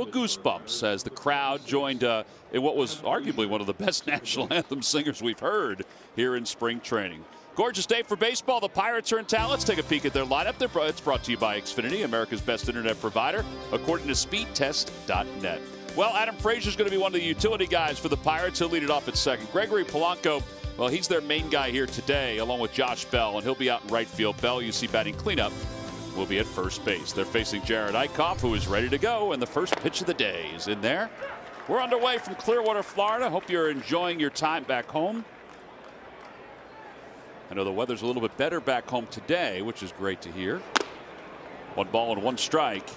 little goosebumps as the crowd joined in what was arguably one of the best national anthem singers we've heard here in spring training. Gorgeous day for baseball. The Pirates are in town. Let's take a peek at their lineup. It's brought to you by Xfinity, America's best internet provider, according to speedtest.net. Well, Adam Frazier's going to be one of the utility guys for the Pirates. He'll lead it off at second. Gregory Polanco, well, he's their main guy here today, along with Josh Bell, and he'll be out in right field. Bell, you see batting cleanup, will be at first base. They're facing Jared Eickhoff, who is ready to go, and the first pitch of the day is in there. We're underway from Clearwater, Florida. Hope you're enjoying your time back home. I know the weather's a little bit better back home today, which is great to hear. 1 ball and 1 strike.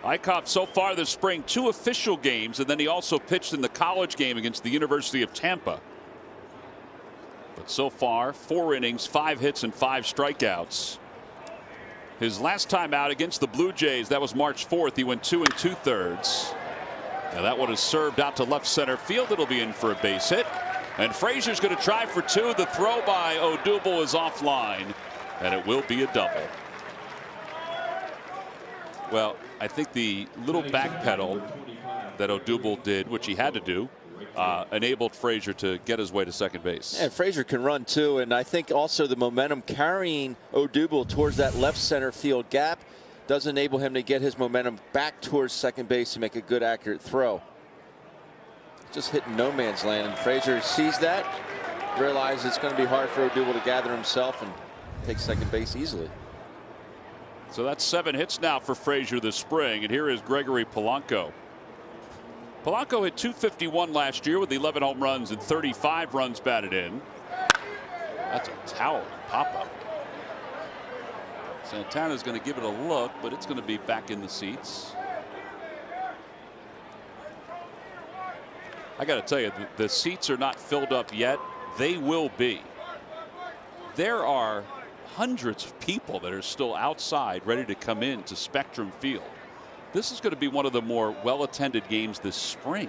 Eickhoff so far this spring 2 official games, and then he also pitched in the college game against the University of Tampa. But so far 4 innings, 5 hits, and 5 strikeouts. His last time out against the Blue Jays, that was March 4th. He went 2 2/3. Now that one is served out to left center field. It'll be in for a base hit. And Frazier's going to try for 2. The throw by Odubel is offline, and it will be a double. Well, I think the little back pedal that Odubel did, which he had to do, enabled Frazier to get his way to second base. And Frazier can run too, and I think also the momentum carrying Odubel towards that left center field gap does enable him to get his momentum back towards second base to make a good accurate throw. Just hitting no man's land, and Frazier sees that, realizes it's going to be hard for Odubel to gather himself and take second base easily. So that's 7 hits now for Frazier this spring, and here is Gregory Polanco. Polanco hit .251 last year with 11 home runs and 35 runs batted in. That's a towering pop-up. Santana's going to give it a look, but it's going to be back in the seats. I got to tell you, the seats are not filled up yet. They will be. There are hundreds of people that are still outside ready to come in to Spectrum Field. This is going to be one of the more well-attended games this spring.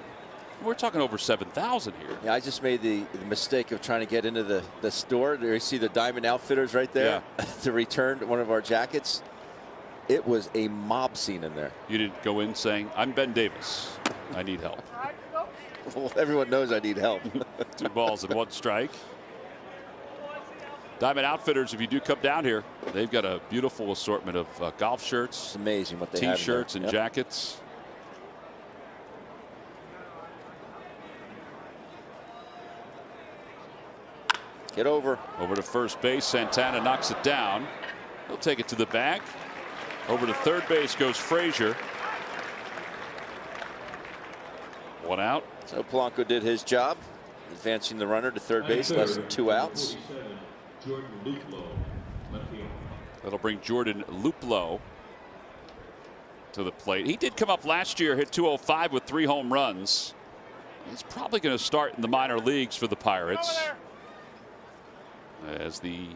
We're talking over 7,000 here. Yeah, I just made the mistake of trying to get into the store. There you see the Diamond Outfitters right there, yeah. To return one of our jackets. It was a mob scene in there. You didn't go in saying, "I'm Ben Davis. I need help." Well, everyone knows I need help. 2 balls and 1 strike. Diamond Outfitters, if you do come down here, they've got a beautiful assortment of golf shirts. It's amazing what they have. T-shirts and jackets. Get over. Over to first base. Santana knocks it down. He'll take it to the bag. Over to third base goes Frazier. 1 out. So Polanco did his job, advancing the runner to third base, less than 2 outs. That'll bring Jordan Luplow to the plate. He did come up last year, hit .205 with 3 home runs. He's probably going to start in the minor leagues for the Pirates, as the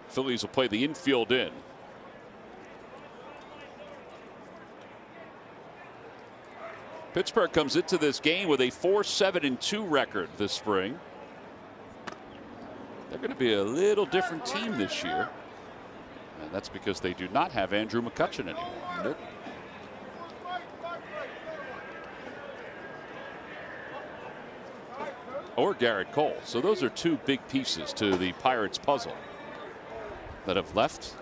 Phillies will play the infield in. Pittsburgh comes into this game with a 4-7-2 record this spring. They're going to be a little different team this year, and that's because they do not have Andrew McCutchen anymore. Nope. Or Garrett Cole. So those are 2 big pieces to the Pirates puzzle that have left.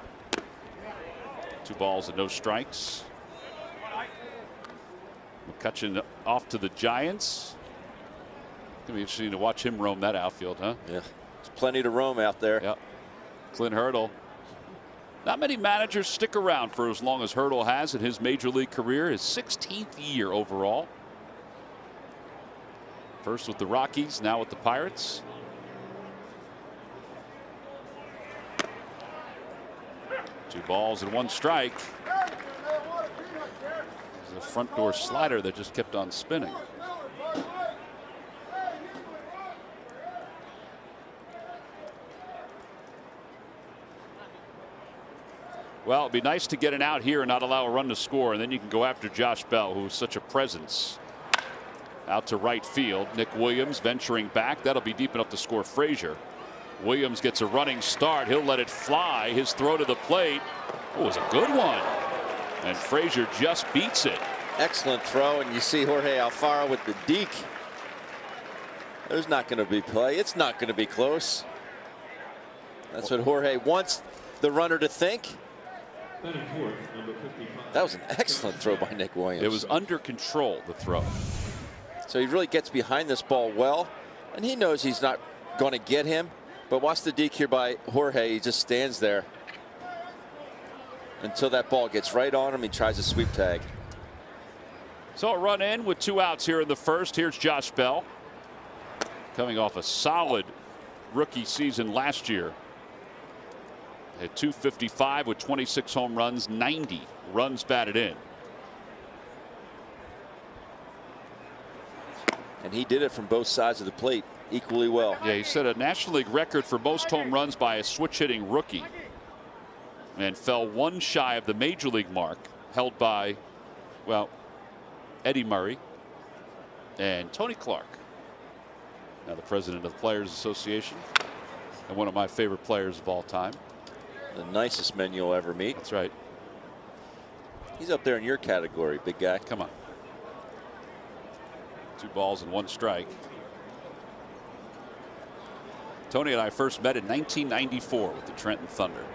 2 balls and no strikes. McCutchen off to the Giants. It's going to be interesting to watch him roam that outfield, huh? Yeah, there's plenty to roam out there. Yep. Clint Hurdle. Not many managers stick around for as long as Hurdle has in his major league career. His 16th year overall. First with the Rockies, now with the Pirates. Two balls and one strike. There's a front door slider that just kept on spinning. Well, it'd be nice to get an out here and not allow a run to score, and then you can go after Josh Bell, who is such a presence. Out to right field. Nick Williams venturing back. That'll be deep enough to score Frazier. Williams gets a running start. He'll let it fly. His throw to the plate. Oh, it was a good one. And Frazier just beats it. Excellent throw, and you see Jorge Alfaro with the deke. There's not going to be play. It's not going to be close. That's what Jorge wants the runner to think. That was an excellent throw by Nick Williams. It was under control, the throw. So he really gets behind this ball well, and he knows he's not going to get him. But watch the deke here by Jorge. He just stands there until that ball gets right on him. He tries a sweep tag. So a run in with 2 outs here in the first. Here's Josh Bell, coming off a solid rookie season last year. At .255 with 26 home runs, 90 runs batted in. And he did it from both sides of the plate equally well. Yeah, he set a National League record for most home runs by a switch hitting rookie, and fell 1 shy of the major league mark held by, well, Eddie Murray and Tony Clark, now the president of the Players Association and one of my favorite players of all time. The nicest men you'll ever meet. That's right. He's up there in your category, big guy. Come on. 2 balls and 1 strike. Tony and I first met in 1994 with the Trenton Thunder.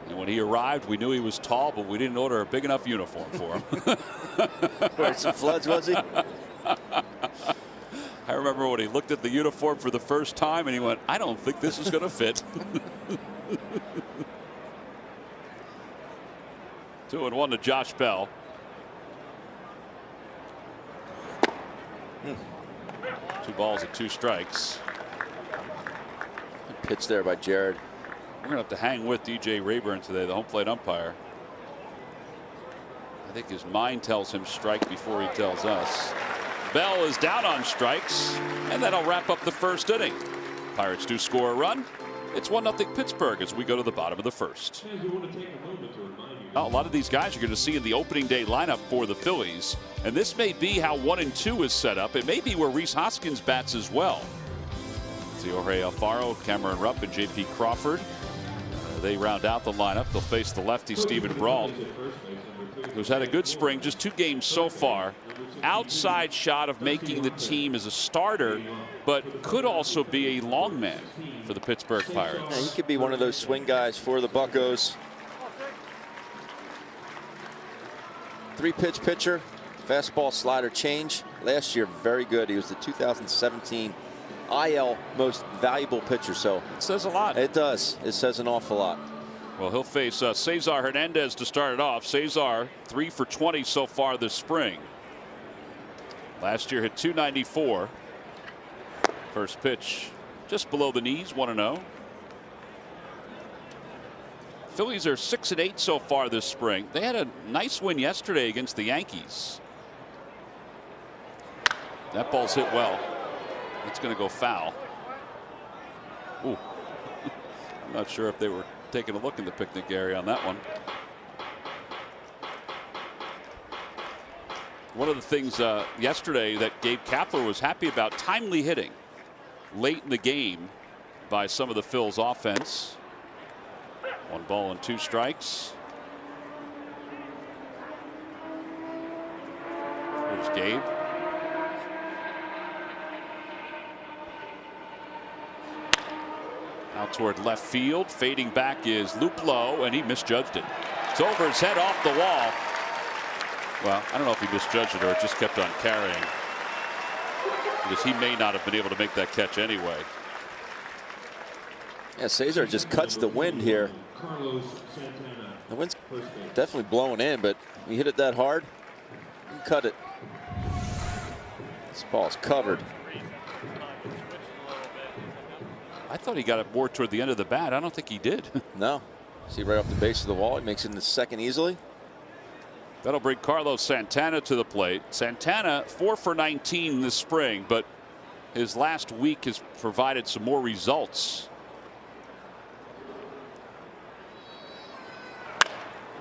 And when he arrived, we knew he was tall, but we didn't order a big enough uniform for him. Wearing some floods, was he? I remember when he looked at the uniform for the first time and he went, I don't think this is going to fit. 2-1 to Josh Bell. 2 balls and 2 strikes. Pitch there by Jared. We're going to have to hang with DJ Rayburn today, the home plate umpire. I think his mind tells him strike before he tells us. Bell is down on strikes, and that'll wrap up the first inning. Pirates do score a run. It's 1-0 Pittsburgh as we go to the bottom of the first. A lot of these guys you're going to see in the opening day lineup for the Phillies, and this may be how 1 and 2 is set up. It may be where Rhys Hoskins bats as well. See Jorge Alfaro, Cameron Rupp, and J.P. Crawford. They round out the lineup. They'll face the lefty Steven Brault, who's had a good spring, just 2 games so far. Outside shot of making the team as a starter, but could also be a long man for the Pittsburgh Pirates. Yeah, he could be one of those swing guys for the Buccos. 3-pitch pitcher, fastball, slider, change. Last year, very good. He was the 2017 IL most valuable pitcher. So it says a lot. It does. It says an awful lot. Well, he'll face Cesar Hernandez to start it off. Cesar 3 for 20 so far this spring. Last year hit .294. First pitch just below the knees, 1-0. Phillies are 6-8 so far this spring. They had a nice win yesterday against the Yankees. That ball's hit well. It's going to go foul. Ooh. I'm not sure if they were taking a look in the picnic area on that one. One of the things yesterday that Gabe Kapler was happy about, timely hitting late in the game by some of the Phil's offense. 1 ball and 2 strikes. There's Gabe. Out toward left field. Fading back is Luplow, and he misjudged it. It's over his head, off the wall. Well, I don't know if he misjudged it or it just kept on carrying, because he may not have been able to make that catch anyway. Yeah, Cesar just cuts the wind here. The wind's definitely blowing in, but he hit it that hard, you can cut it. This ball's covered. I thought he got it more toward the end of the bat. I don't think he did. No. See, right off the base of the wall, he makes it in the second easily. That'll bring Carlos Santana to the plate. Santana 4 for 19 this spring, but his last week has provided some more results.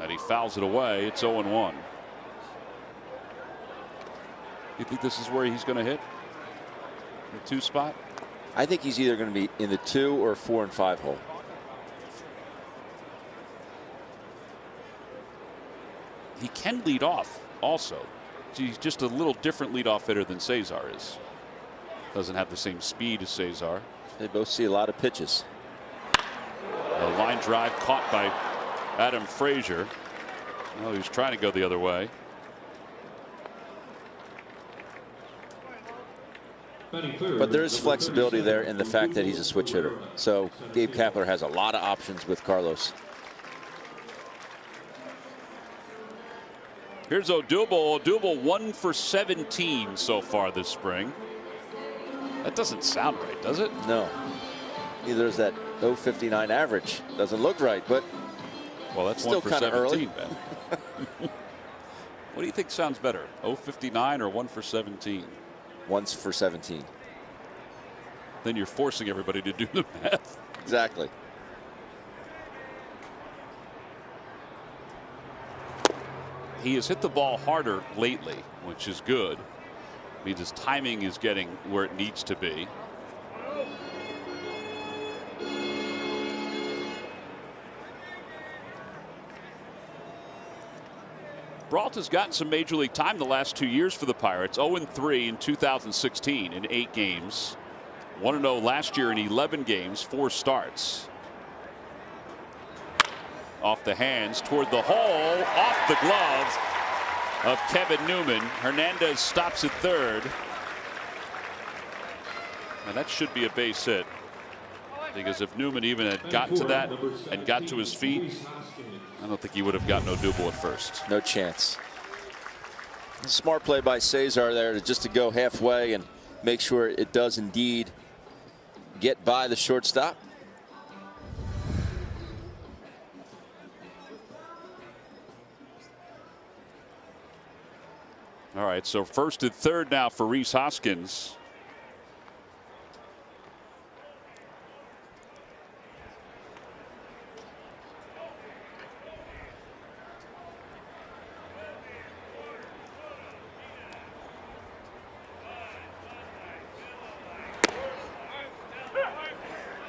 And he fouls it away. It's 0-1. You think this is where he's going to hit? The 2 spot? I think he's either going to be in the 2 or 4 and 5 hole. he can lead off also. He's just a little different leadoff hitter than Cesar is. Doesn't have the same speed as Cesar. They both see a lot of pitches. A line drive caught by Adam Frazier. Well, he was trying to go the other way. But there is flexibility there in the fact that he's a switch hitter. So Gabe Kapler has a lot of options with Carlos. Here's Odubel. Odubel 1 for 17 so far this spring. That doesn't sound right, does it? No. Neither is that 0.59 average. Doesn't look right, but well, that's still 1 for kind of 17, early. Ben. What do you think sounds better, 0.59 or 1 for 17? 1 for 17. Then you're forcing everybody to do the math. Exactly. He has hit the ball harder lately, which is good. Means his timing is getting where it needs to be. Brault has gotten some major league time the last 2 years for the Pirates. 0-3 in 2016 in 8 games. 1-0 last year in 11 games, 4 starts. Off the hands toward the hole, off the gloves of Kevin Newman. Hernandez stops at third. And that should be a base hit, because if Newman even had gotten to that and got to his feet, I don't think he would have gotten Odubel at first. No chance. Smart play by Cesar there just to go halfway and make sure it does indeed get by the shortstop. All right, so first and third now for Rhys Hoskins.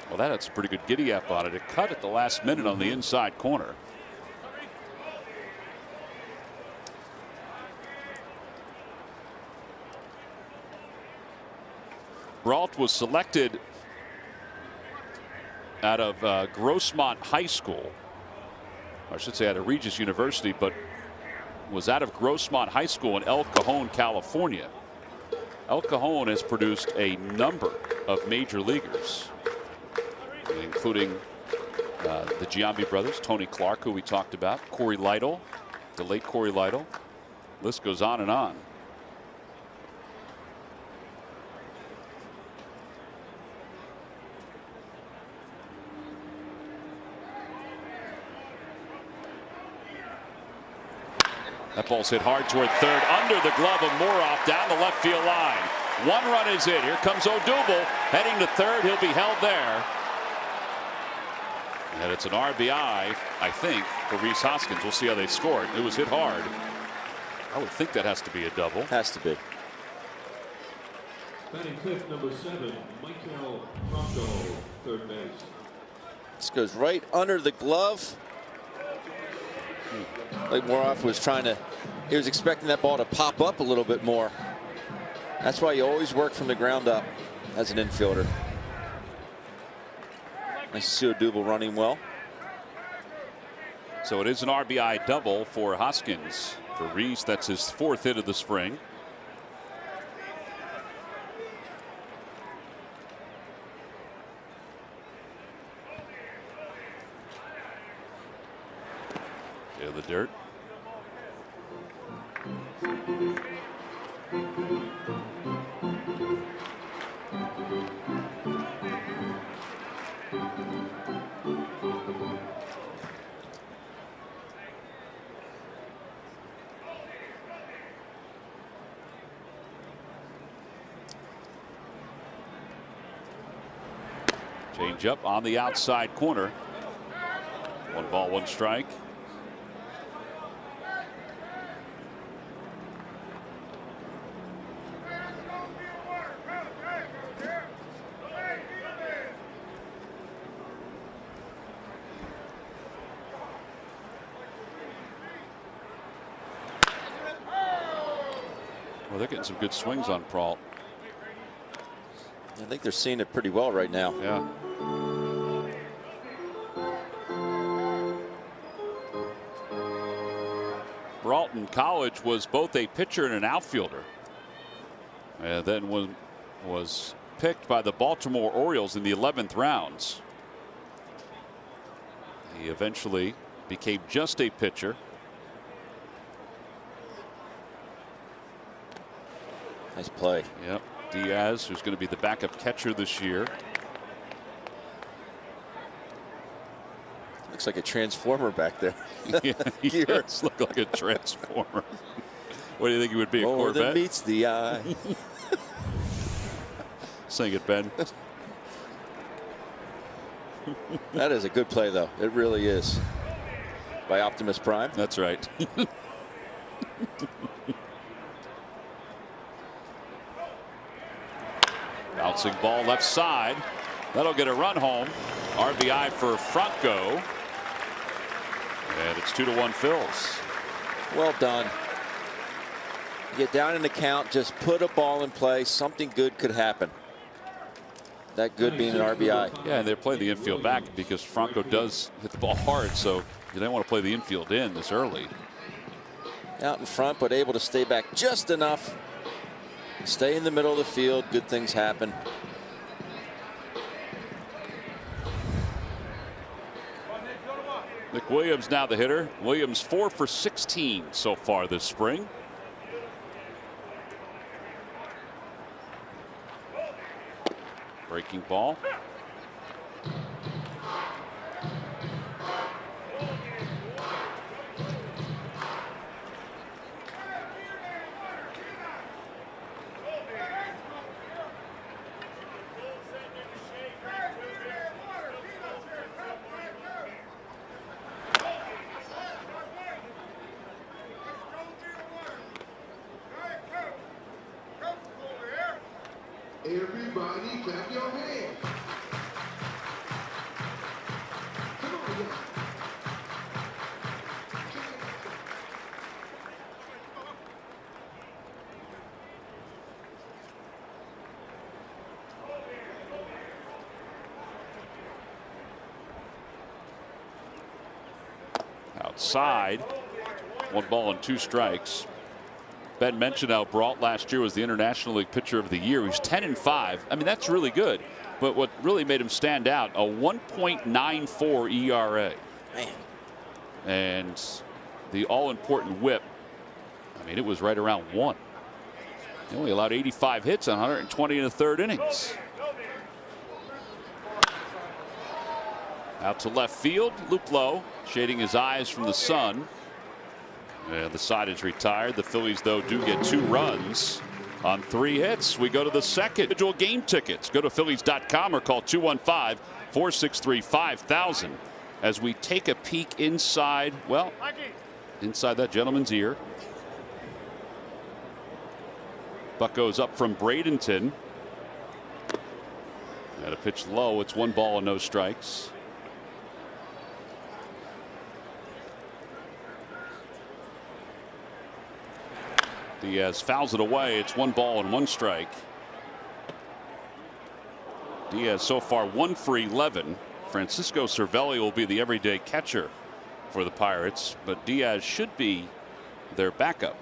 Well, that's a pretty good giddy up on it. It cut at the last minute on the inside corner. Brault was selected out of Grossmont High School. I should say out of Regis University, but was out of Grossmont High School in El Cajon, California. El Cajon has produced a number of major leaguers, including the Giambi brothers, Tony Clark, who we talked about, Corey Lytle, the late Corey Lytle. List goes on and on. That ball's hit hard toward third, under the glove of Moroff, down the left field line. 1 run is in. Here comes Odubel heading to third. He'll be held there. And it's an RBI, I think, for Rhys Hoskins. We'll see how they score it. It was hit hard. I would think that has to be a double. Has to be. Batting fifth, number 7, Michael Pronto, third base. This goes right under the glove. Like Moroff was he was expecting that ball to pop up a little bit more. That's why you always work from the ground up as an infielder. Nice to see Odubel running well. So it is an RBI double for Hoskins. For Rhys, that's his 4th hit of the spring. Yeah, the dirt. Change up on the outside corner. 1 ball, 1 strike. Well, they're getting some good swings on Brault. I think they're seeing it pretty well right now. Yeah. Brault in college was both a pitcher and an outfielder, and then was picked by the Baltimore Orioles in the 11th rounds. He eventually became just a pitcher. Nice play. Yep. Diaz, who's going to be the backup catcher this year. Looks like a transformer back there. Yeah, he does look like a transformer. What do you think he would be? More a Corvette? than meets the eye. Sing it, Ben. That is a good play, though. It really is. By Optimus Prime. That's right. Bouncing ball left side. That'll get a run home. RBI for Franco. And it's 2-1 Phillies. Well done. Get down in the count, just put a ball in play. Something good could happen. That good being an RBI. Yeah, and they're playing the infield back because Franco does hit the ball hard, so you don't want to play the infield in this early. Out in front, but able to stay back just enough. Stay in the middle of the field. Good things happen. Nick Williams now the hitter. Williams 4 for 16 so far this spring. Breaking ball. Everybody clap your hands. Come on, y'all. Outside. 1 ball and 2 strikes. Ben mentioned how Brault last year was the International League Pitcher of the Year. He's 10-5. I mean, that's really good. But what really made him stand out, a 1.94 ERA. Man. And the all-important whip, I mean, it was right around 1. He only allowed 85 hits on 120 in the 3rd innings. Out to left field, Luplow shading his eyes from the sun. And the side is retired. The Phillies, though, do get 2 runs on 3 hits. We go to the second. Individual game tickets. Go to Phillies.com or call 215-463-5000 as we take a peek inside, well, inside that gentleman's ear. Buck goes up from Bradenton. And a pitch low. It's 1 ball and no strikes. Diaz fouls it away. It's 1 ball and 1 strike. Diaz so far 1 for 11. Francisco Cervelli will be the everyday catcher for the Pirates, but Diaz should be their backup.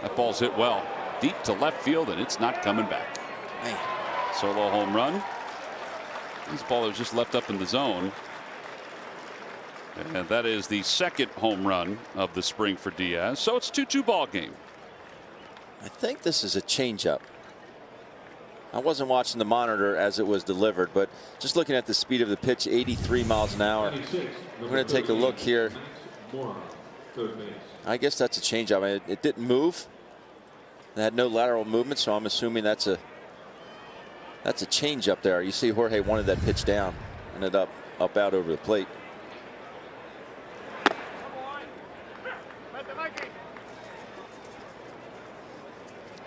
That ball's hit well deep to left field, and it's not coming back. Man. Solo home run. This ball was just left up in the zone. And that is the 2nd home run of the spring for Diaz. So it's 2-2 ball game. I think this is a changeup. I wasn't watching the monitor as it was delivered, but just looking at the speed of the pitch, 83 miles an hour. I'm going to take a look here. I guess that's a changeup. I mean, it didn't move. It had no lateral movement, so I'm assuming that's a changeup there. You see Jorge wanted that pitch down. Ended up out over the plate.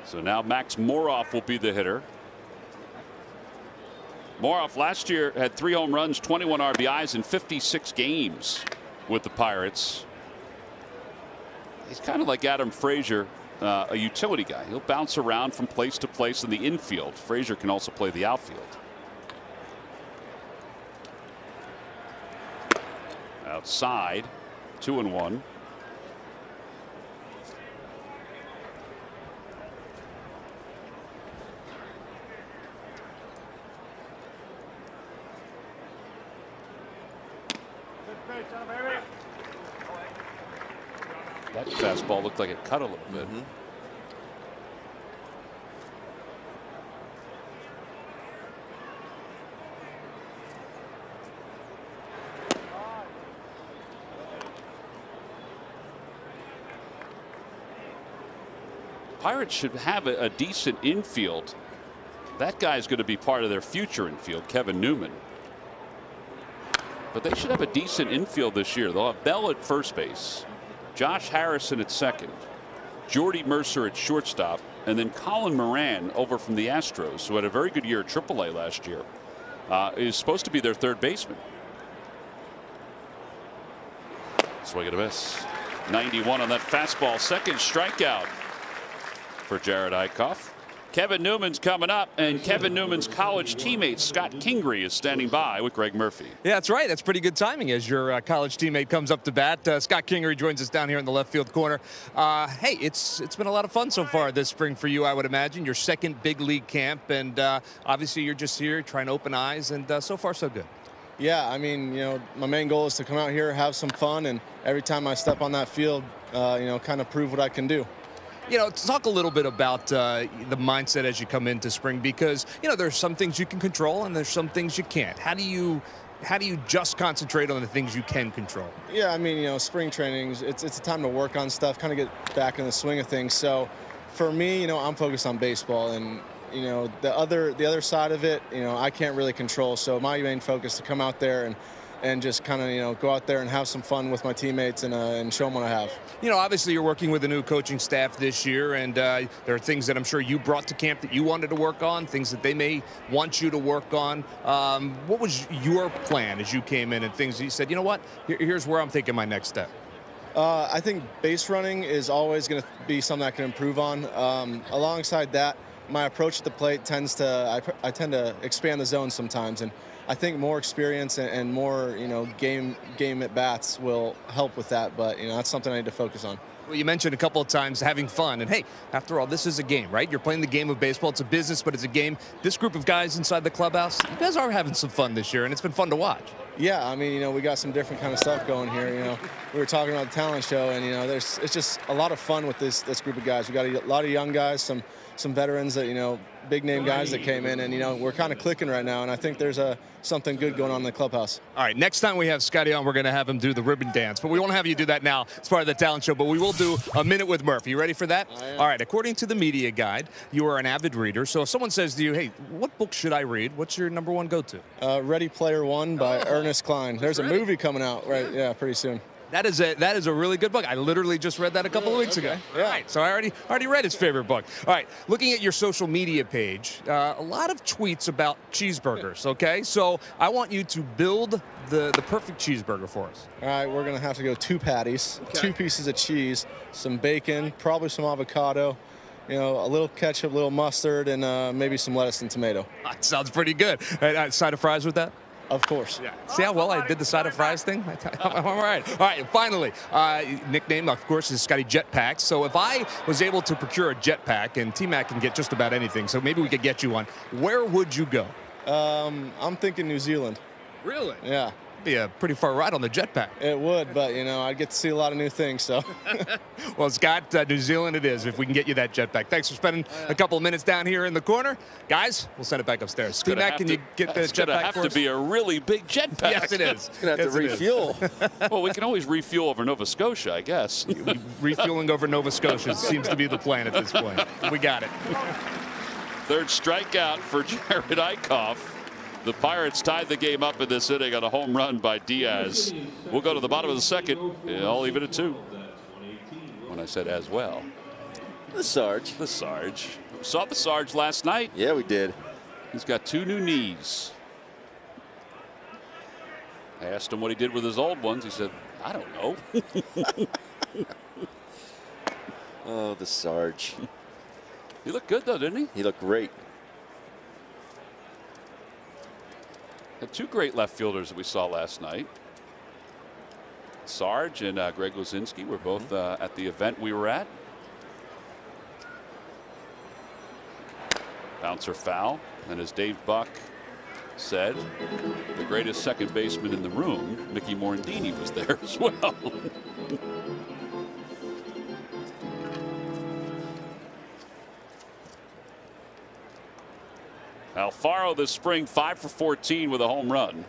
So now Max Moroff will be the hitter. Moroff last year had 3 home runs, 21 RBIs in 56 games with the Pirates. He's kind of like Adam Frazier, a utility guy. He'll bounce around from place to place in the infield. Frazier can also play the outfield. Outside, 2-1. That fastball looked like it cut a little bit. Pirates should have a decent infield. That guy's going to be part of their future infield, Kevin Newman. But they should have a decent infield this year. They'll have Bell at first base, Josh Harrison at second, Jordy Mercer at shortstop, and then Colin Moran over from the Astros, who had a very good year at AAA last year, is supposed to be their third baseman. Swing and a miss. 91 on that fastball. Second strikeout for Jared Eichhoff. Kevin Newman's coming up, and Kevin Newman's college teammate Scott Kingery is standing by with Greg Murphy. Yeah, that's right. That's pretty good timing as your college teammate comes up to bat. Scott Kingery joins us down here in the left field corner. Hey, it's been a lot of fun so far this spring for you, I would imagine. Your second big league camp, and obviously you're just here trying to open eyes, and so far so good. Yeah, I mean, my main goal is to come out here, have some fun, and every time I step on that field, kind of prove what I can do. Talk a little bit about the mindset as you come into spring, because there's some things you can control and there's some things you can't. How do you just concentrate on the things you can control? Yeah, I mean, spring training, it's a time to work on stuff, kind of get back in the swing of things. So for me, I'm focused on baseball, and the other side of it, I can't really control. So my main focus is to come out there and just kind of, go out there and have some fun with my teammates and show them what I have. Obviously you're working with a new coaching staff this year, and there are things that I'm sure you brought to camp that you wanted to work on, things that they may want you to work on. What was your plan as you came in, and things you said, you know what, here's where I'm thinking my next step? I think base running is always going to be something I can improve on. Alongside that, my approach to the plate tends to, I tend to expand the zone sometimes, and I think more experience and more, game at bats will help with that. But, that's something I need to focus on. Well, you mentioned a couple of times having fun. And, hey, after all, this is a game, right? You're playing the game of baseball. It's a business, but it's a game. This group of guys inside the clubhouse, you guys are having some fun this year, and it's been fun to watch. Yeah, I mean, we got some different kind of stuff going here. We were talking about the talent show, and, it's just a lot of fun with this group of guys. We got a lot of young guys, some veterans that, big name guys that came in, and, we're kind of clicking right now, and I think there's something good going on in the clubhouse. All right, next time we have Scotty on, we're going to have him do the ribbon dance, but we won't have you do that now. It's part of the talent show, but we will do a minute with Murph. You ready for that? All right, according to the media guide, you are an avid reader, so if someone says to you, hey, what book should I read? What's your number one go-to? Ready Player One by Ernest Cline. There's a movie coming out, right? Yeah, pretty soon. That is a really good book. I literally just read that a couple of weeks ago. Yeah. All right, so I already read his favorite book. All right, looking at your social media page, a lot of tweets about cheeseburgers, okay? So I want you to build the perfect cheeseburger for us. All right, we're going to have to go 2 patties, 2 pieces of cheese, some bacon, probably some avocado, a little ketchup, a little mustard, and maybe some lettuce and tomato. That sounds pretty good. Side of fries with that? Of course. Yeah. See how well I did the side of fries thing? I'm all right. All right, finally, nickname, of course, is Scotty Jetpack. So if I was able to procure a jetpack, and T-Mac can get just about anything, so maybe we could get you one, where would you go? I'm thinking New Zealand. Really? Yeah. Be a pretty far ride on the jetpack. It would, but, I'd get to see a lot of new things, so. Well, Scott, New Zealand it is, if we can get you that jetpack. Thanks for spending a couple of minutes down here in the corner. Guys, we'll send it back upstairs. T-Mac, can you get the jetpack for us? It's going to have to be a really big jetpack. Yes, it is. It's going to have to refuel. Well, we can always refuel over Nova Scotia, I guess. Refueling over Nova Scotia seems to be the plan at this point. We got it. Third strikeout for Jared Eichhoff. The Pirates tied the game up in this inning on a home run by Diaz. We'll go to the bottom of the second. I'll leave it at 2. When I said as well. The Sarge. The Sarge. Saw the Sarge last night. Yeah, we did. He's got 2 new knees. I asked him what he did with his old ones. He said, I don't know. Oh, the Sarge. He looked good, though, didn't he? He looked great. Had two great left fielders that we saw last night. Sarge and Greg Luzinski were both at the event we were at. Bouncer foul. And as Dave Buck said, the greatest second baseman in the room, Mickey Morandini, was there as well. Alfaro this spring 5 for 14 with a home run.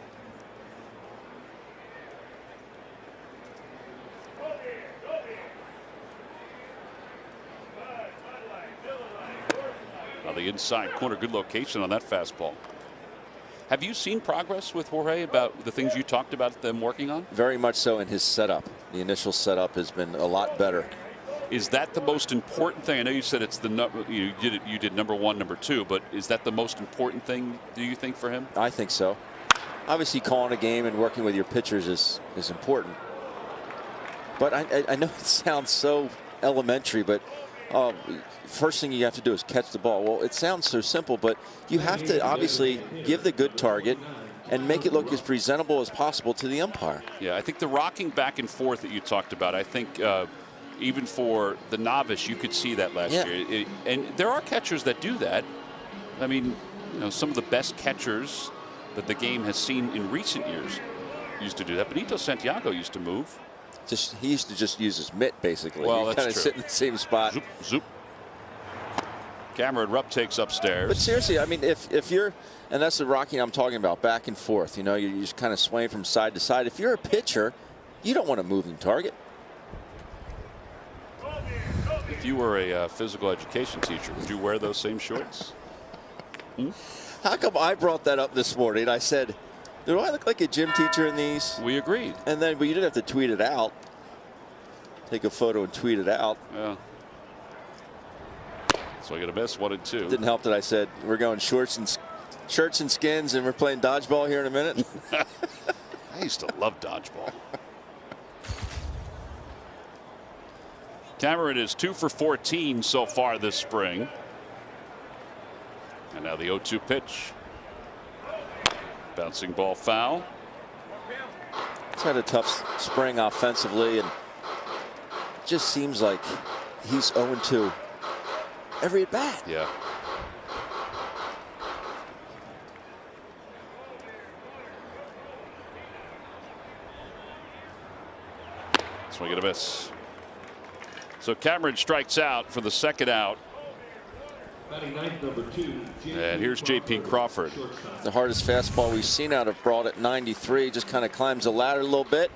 Now the inside corner, good location on that fastball. Have you seen progress with Jorge about the things you talked about them working on? Very much so in his setup. The initial setup has been a lot better. Is that the most important thing? I know you said it's the you did number one, number two, but is that the most important thing, do you think, for him? I think so. Obviously, calling a game and working with your pitchers is important. But I know it sounds so elementary, but first thing you have to do is catch the ball. Well, it sounds so simple, but you have to obviously give the good target and make it look as presentable as possible to the umpire. Yeah, I think the rocking back and forth that you talked about, I think even for the novice, you could see that last year. And there are catchers that do that. I mean, you know, some of the best catchers that the game has seen in recent years used to do that. Benito Santiago used to move. He used to just use his mitt, basically. Well, he that's kind of true. sit in the same spot. Zoop, zoop. Cameron Rupp takes upstairs. But seriously, I mean, if you're, and that's the rocking I'm talking about, back and forth. You know, you're just kind of swaying from side to side. If you're a pitcher, you don't want a moving target. If you were a physical education teacher, would you wear those same shorts? How come I brought that up this morning? I said, do I look like a gym teacher in these? We agreed. And then, but you didn't have to tweet it out. Take a photo and tweet it out. Yeah. So I get a miss, 1 and 2. Didn't help that I said we're going shirts and skins and we're playing dodgeball here in a minute. I used to love dodgeball. Cameron is 2 for 14 so far this spring. And now the 0-2 pitch. Bouncing ball foul. He's had a tough spring offensively, and it just seems like he's 0-2 every at bat. Yeah. Swing and a miss. So Cameron strikes out for the second out. Batting ninth, number 2. And here's J.P. Crawford. The hardest fastball we've seen out of Brault at 93. Just kind of climbs the ladder a little bit.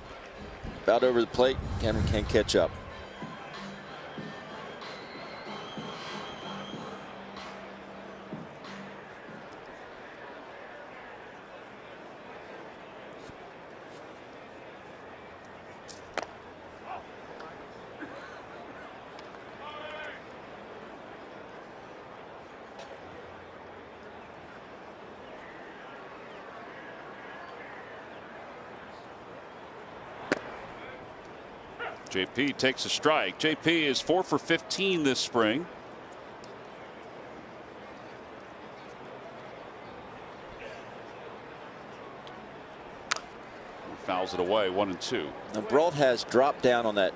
About over the plate. Cameron can't catch up. JP takes a strike. JP is 4 for 15 this spring. Fouls it away, 1 and 2. Now Brault has dropped down on that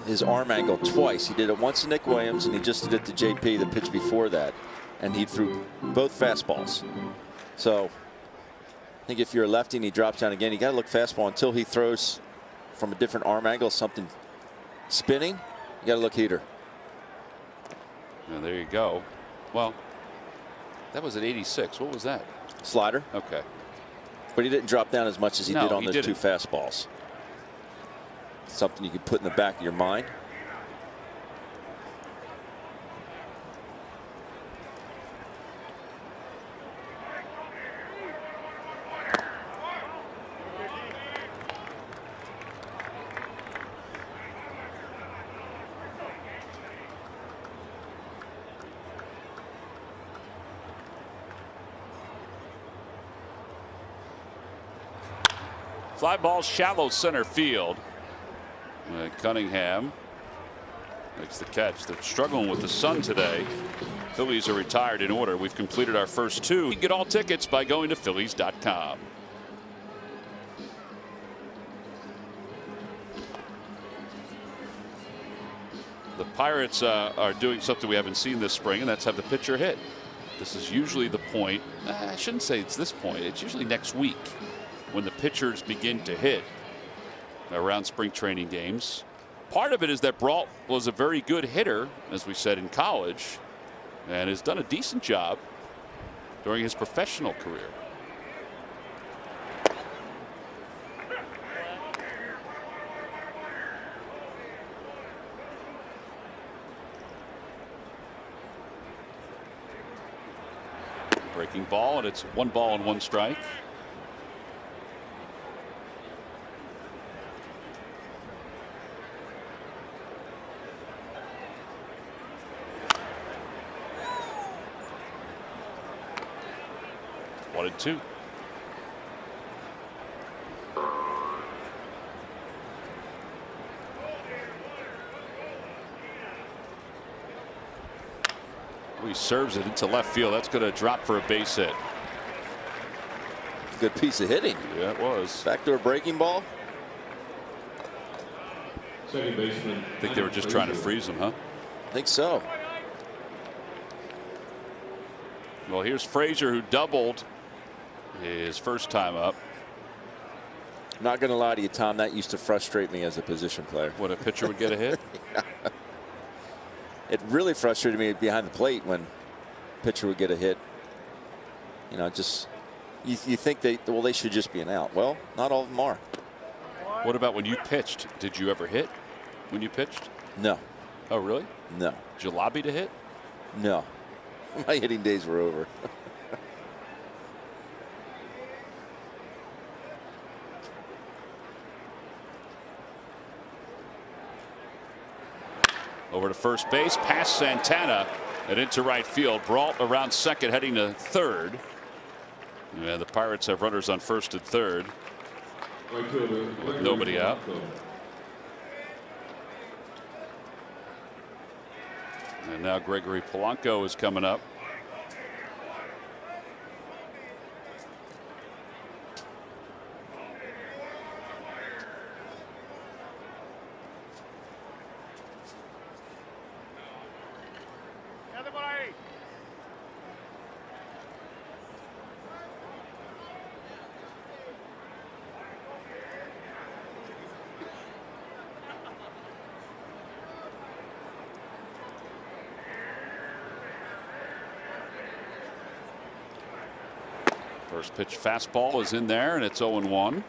his arm angle twice. He did it once to Nick Williams, and he just did it to JP the pitch before that, and he threw both fastballs. So I think if you're a lefty and he drops down again, you got to look fastball until he throws from a different arm angle, something spinning. You got to look heater. And there you go. Well, that was at 86. What was that? Slider. Okay. But he didn't drop down as much as he No, did on he those didn't. two fastballs. Something you could put in the back of your mind. Fly ball shallow center field. Cunningham makes the catch. They're struggling with the sun today. Phillies are retired in order. We've completed our first two. You can get all tickets by going to Phillies.com. The Pirates are doing something we haven't seen this spring, and that's have the pitcher hit. This is usually the point. I shouldn't say it's this point. It's usually next week when the pitchers begin to hit around spring training games. Part of it is that Brault was a very good hitter, as we said, in college, and has done a decent job during his professional career. Breaking ball, and it's 1 ball and 1 strike. One and 2. He serves it into left field. That's going to drop for a base hit. Good piece of hitting. Yeah, it was. Backdoor breaking ball. Second baseman. I think they were just trying to freeze him, huh? I think so. Well, here's Frazier, who doubled his first time up. I'm not going to lie to you, Tom. That used to frustrate me as a position player. When a pitcher would get a hit? Yeah. It really frustrated me behind the plate when pitcher would get a hit. You know, just you think they should just be an out. Well, not all of them are. What about when you pitched? Did you ever hit when you pitched? No. Oh, really? No. Did you lobby to hit? No. My hitting days were over. Over to first base, past Santana and into right field. Brault around second, heading to third. And the Pirates have runners on first and third. Right fielder, With nobody out. And now Gregory Polanco is coming up. First pitch fastball is in there, and it's 0-1.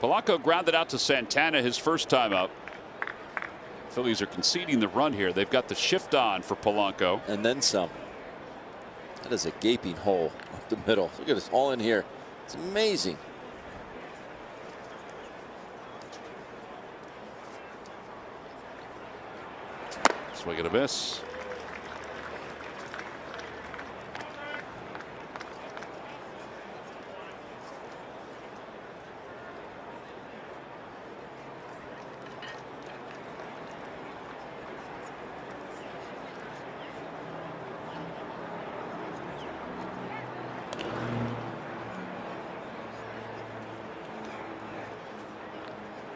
Polanco grounded out to Santana his first time up. Phillies are conceding the run here. They've got the shift on for Polanco. And then some. That is a gaping hole up the middle. Look at us all in here. It's amazing. Swing and a miss.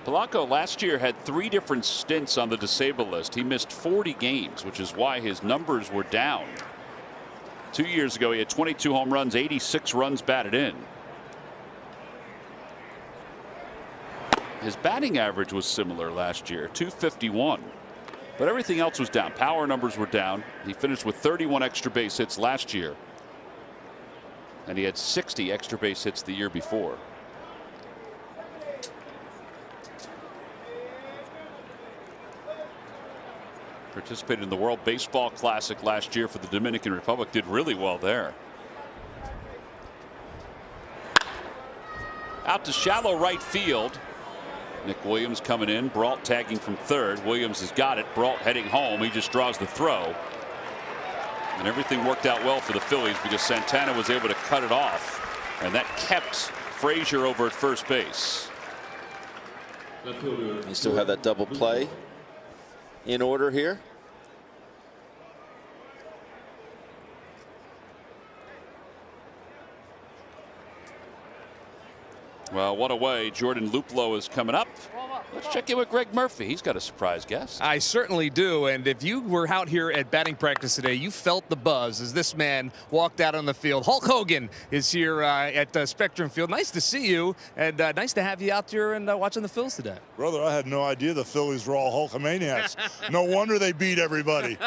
Polanco last year had 3 different stints on the disabled list. He missed 40 games, which is why his numbers were down. 2 years ago, he had 22 home runs, 86 runs batted in. His batting average was similar last year, 251. But everything else was down. Power numbers were down. He finished with 31 extra base hits last year. And he had 60 extra base hits the year before. Participated in the World Baseball Classic last year for the Dominican Republic. Did really well there. Out to shallow right field. Nick Williams coming in. Brault tagging from third. Williams has got it. Brault heading home. He just draws the throw. And everything worked out well for the Phillies because Santana was able to cut it off. And that kept Frazier over at first base. You still have that double play in order here. Well, one away. Jordan Luplow is coming up. Let's check in with Greg Murphy. He's got a surprise guest. I certainly do. And if you were out here at batting practice today, you felt the buzz as this man walked out on the field. Hulk Hogan is here at Spectrum Field. Nice to see you, and nice to have you out here and watching the Phillies today. Brother, I had no idea the Phillies were all Hulkamaniacs. No wonder they beat everybody.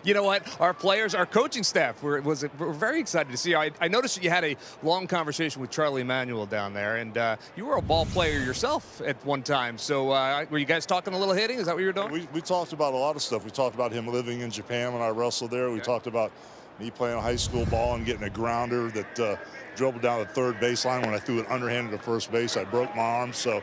You know what? Our players, our coaching staff, we're very excited to see you. I noticed that you had a long conversation with Charlie Emanuel down there, and you were a ball player yourself at one time. So were you guys talking a little hitting? Is that what you were doing? We talked about a lot of stuff. We talked about him living in Japan when I wrestled there. We talked about me playing high school ball and getting a grounder that dribbled down the third baseline when I threw it underhanded to first base. I broke my arm, so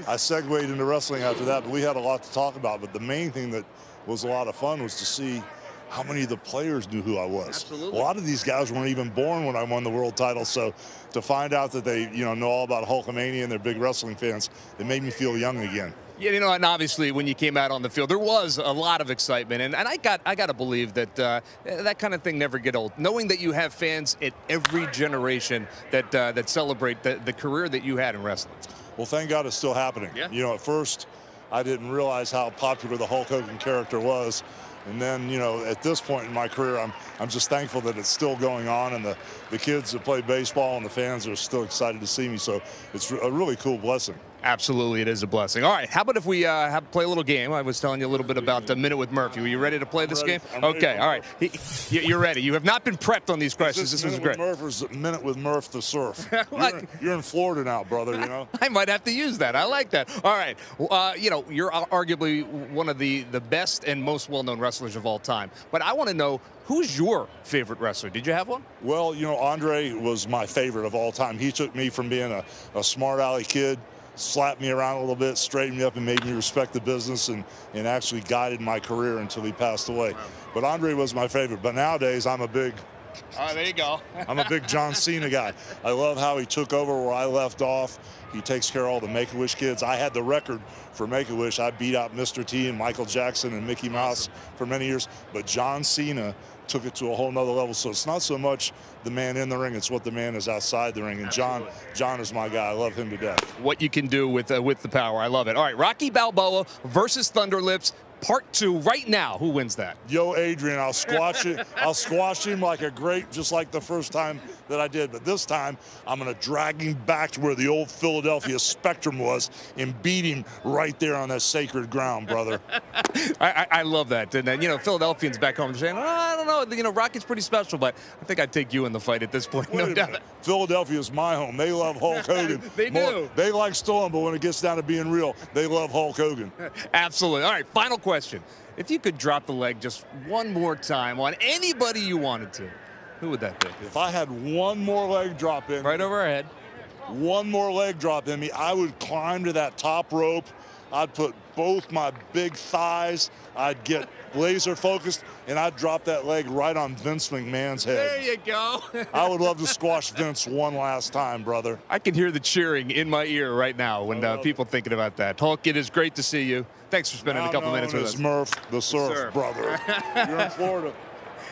I segued into wrestling after that. But we had a lot to talk about. But the main thing that was a lot of fun was to see how many of the players knew who I was. Absolutely. A lot of these guys weren't even born when I won the world title, so to find out that they know all about Hulkamania and they're big wrestling fans, it made me feel young again. Yeah, and obviously when you came out on the field, there was a lot of excitement, and I got to believe that that kind of thing never get old. Knowing that you have fans at every generation that celebrate the career that you had in wrestling. Well, thank God it's still happening. Yeah. At first I didn't realize how popular the Hulk Hogan character was. And then, at this point in my career, I'm just thankful that it's still going on, and the kids that play baseball and the fans are still excited to see me. So it's a really cool blessing. Absolutely, it is a blessing. All right, how about if we play a little game? I was telling you a little bit about a Minute with Murphy. Were you ready to play this game? Okay, all right. You're ready. You have not been prepped on these questions. This was great. Minute with Murph the Surf. You're in Florida now, brother, I might have to use that. I like that. All right. You're arguably one of the best and most well-known wrestlers of all time. But I want to know, who's your favorite wrestler? Did you have one? Well, Andre was my favorite of all time. He took me from being a smart aleck kid, slapped me around a little bit, straightened me up, and made me respect the business, and actually guided my career until he passed away. Wow. But Andre was my favorite. But nowadays, I'm a big there you go. I'm a big John Cena guy. I love how he took over where I left off. He takes care of all the Make-A-Wish kids. I had the record for Make-A-Wish. I beat out Mr. T and Michael Jackson and Mickey Mouse for many years. But John Cena took it to a whole nother level. So it's not so much the man in the ring, it's what the man is outside the ring. And John is my guy. I love him to death. What you can do with the power. I love it. All right, Rocky Balboa versus Thunder Lips. Part 2 right now. Who wins that? Yo, Adrian, I'll squash it. I'll squash him like a grape, just like the first time that I did. But this time, I'm going to drag him back to where the old Philadelphia Spectrum was and beat him right there on that sacred ground, brother. I love that. And, Philadelphians back home are saying, I don't know, Rocky's pretty special, but I think I'd take you in the fight at this point, no doubt. Philadelphia is my home. They love Hulk Hogan. They do. They like Stone, but when it gets down to being real, they love Hulk Hogan. Absolutely. All right, final question. If you could drop the leg just one more time on anybody you wanted to, who would that be? If I had one more leg drop in. Right over our head. One more leg drop in me, I would climb to that top rope. I'd put both my big thighs. I'd get laser focused, and I'd drop that leg right on Vince McMahon's head. There you go. I would love to squash Vince one last time, brother. I can hear the cheering in my ear right now when people thinking about that. Hulk, it is great to see you. Thanks for spending a couple minutes with us. Murph the Surf, brother. You're in Florida.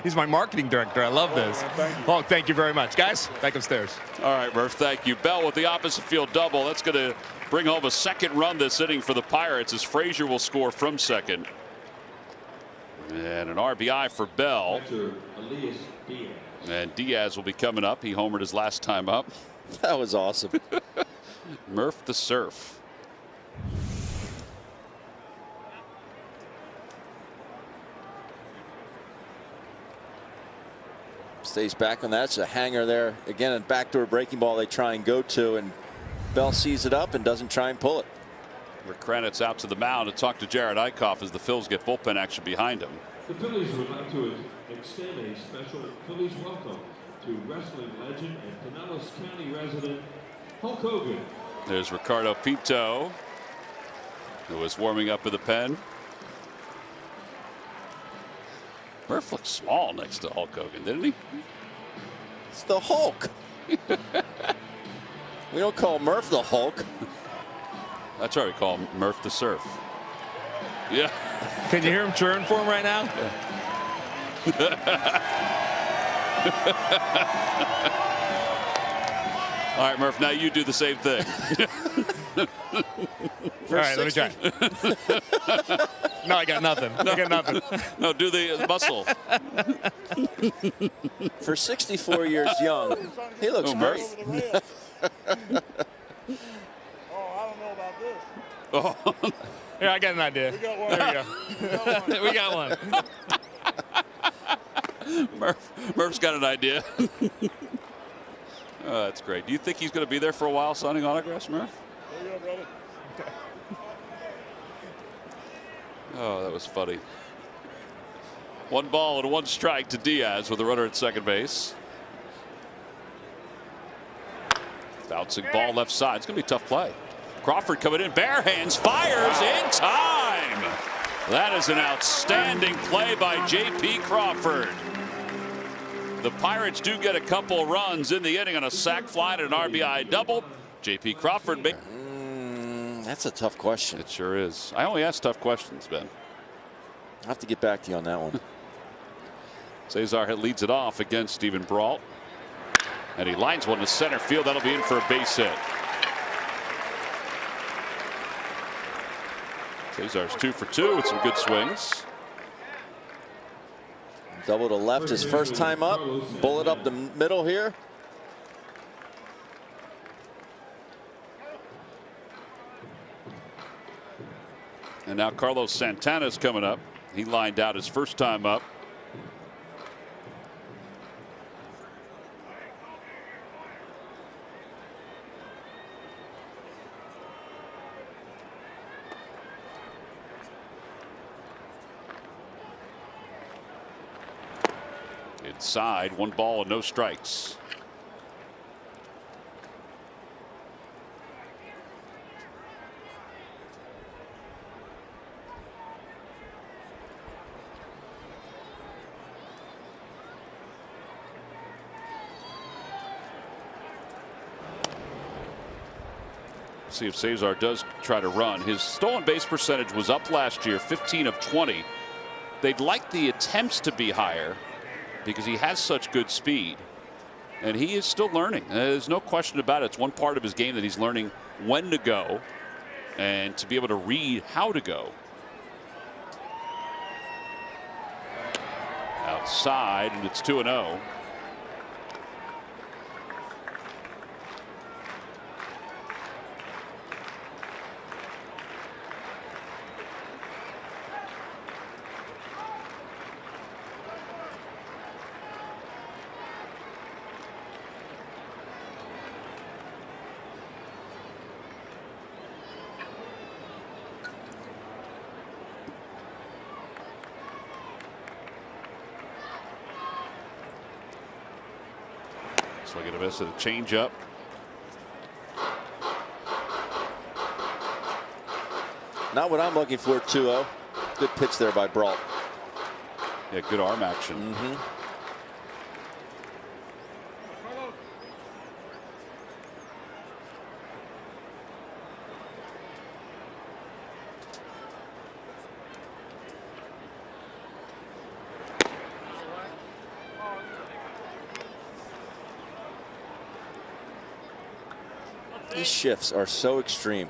He's my marketing director. I love this. Man, thank you. Hulk, thank you very much. Guys, back upstairs. All right, Murph, thank you. Bell with the opposite field double. That's going to bring home a second run this inning for the Pirates as Frazier will score from second. And an RBI for Bell. And Diaz will be coming up. He homered his last time up. That was awesome. Murph the Surf. Stays back on that. It's a hanger there. Again, a backdoor breaking ball they try and go to, and Bell sees it up and doesn't try and pull it. Rick Kranitz out to the mound to talk to Jared Eichhoff as the Phils get bullpen action behind him. The Phillies would like to extend a special Phillies welcome to wrestling legend and Pinellas County resident Hulk Hogan. There's Ricardo Pinto, who was warming up in the pen. Murph looks small next to Hulk Hogan, didn't he? It's the Hulk. We don't call Murph the Hulk. That's right, we call Murph the Surf. Yeah. Can you hear him cheering for him right now? All right, Murph, now you do the same thing. All right, let me try. No, I got nothing. I got nothing. No, do the muscle. For 64 years young, he looks great. Oh. Here, I got an idea. We got one. There we go. We got one. Murph's got an idea. Oh, that's great. Do you think he's going to be there for a while signing autographs, Murph? There you go, brother. Oh, that was funny. 1 ball and 1 strike to Diaz with a runner at second base. Bouncing ball left side. It's going to be a tough play. Crawford coming in, bare hands, fires in time. That is an outstanding play by J.P. Crawford. The Pirates do get a couple runs in the inning on a sac fly and an RBI double. J.P. Crawford. That's a tough question. It sure is. I only ask tough questions, Ben. I'll have to get back to you on that one. Cesar leads it off against Stephen Brault. And he lines one to center field. That'll be in for a base hit. Cesar's 2 for 2 with some good swings. Double to left his first time up. Bullet up the middle here. And now Carlos Santana's coming up. He lined out his first time up. Inside, 1 ball and no strikes. See if Cesar does try to run. His stolen base percentage was up last year, 15 of 20. They'd like the attempts to be higher because he has such good speed. And he is still learning. There's no question about it. It's one part of his game that he's learning when to go and to be able to read how to go. Outside, and it's 2-0. Swing and a miss at a changeup. Not what I'm looking for. 2-0. Good pitch there by Brault. Yeah, good arm action. These shifts are so extreme.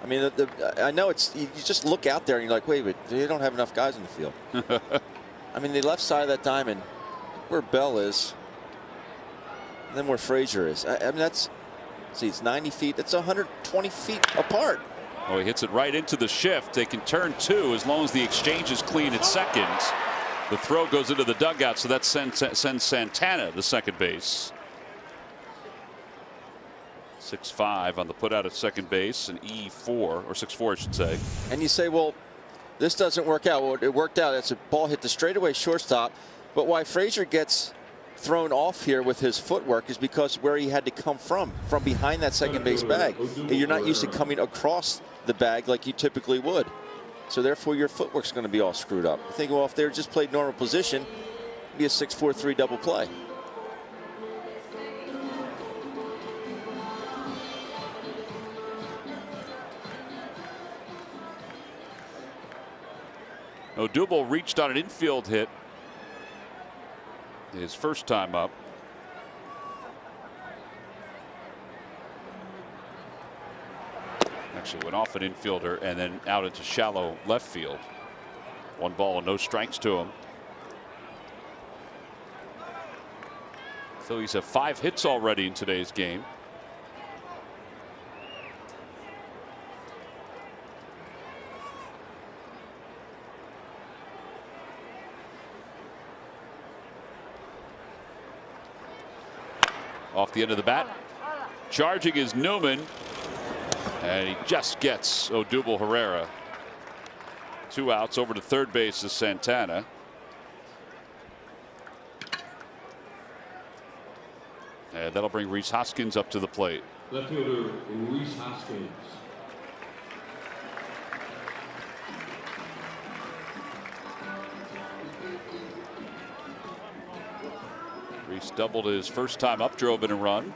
I mean, I know it's, you just look out there and you're like, wait, but they don't have enough guys in the field. I mean, the left side of that diamond, where Bell is, and then where Frazier is. I mean, that's, see, it's 90 feet. That's 120 feet apart. Oh, he hits it right into the shift. They can turn 2 as long as the exchange is clean at second. The throw goes into the dugout, so that sends Santana to second base. 6-5 on the putout at second base, and E4, or 6-4, I should say. And you say, well, this doesn't work out. Well, it worked out. It's a ball hit the straightaway shortstop. But why Frazier gets thrown off here with his footwork is because where he had to come from behind that second base bag. You're not used to coming across the bag like you typically would. So therefore, your footwork's going to be all screwed up. You think, well, if they just played normal position, it'd be a 6-4-3 double play. Odubel reached on an infield hit his first time up. Actually went off an infielder and then out into shallow left field. 1 ball and no strikes to him. Phillies have 5 hits already in today's game. Off the end of the bat. Charging is Newman. And he just gets Odubel Herrera. 2 outs. Over to third base is Santana. And that'll bring Rhys Hoskins up to the plate. Left fielder Rhys Hoskins. Rhys doubled his first time up, drove in a run.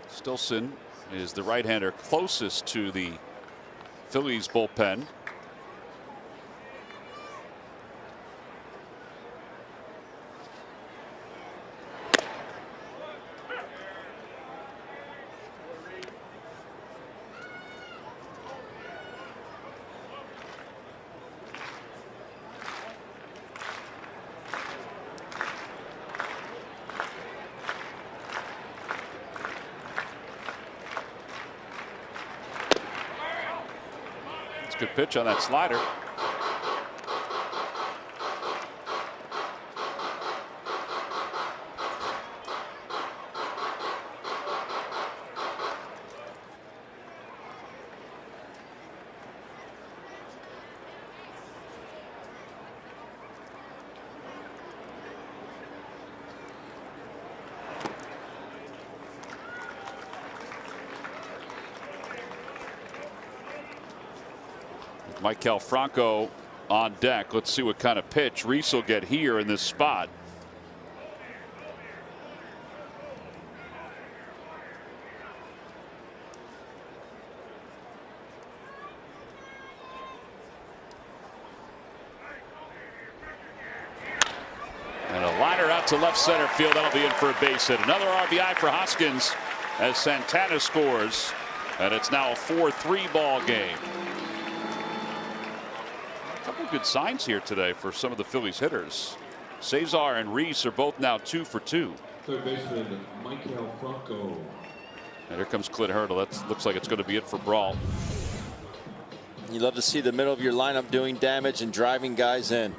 Stilson is the right-hander closest to the Phillies bullpen. Good pitch on that slider. Maikel Franco on deck. Let's see what kind of pitch Rhys will get here in this spot. And a liner out to left center field. That'll be in for a base hit. Another RBI for Hoskins as Santana scores. And it's now a 4-3 ball game. Good signs here today for some of the Phillies hitters. Cesar and Rhys are both now 2 for 2. Third baseman Maikel Franco. And here comes Clint Hurdle. That looks like it's going to be it for Brawl. You love to see the middle of your lineup doing damage and driving guys in.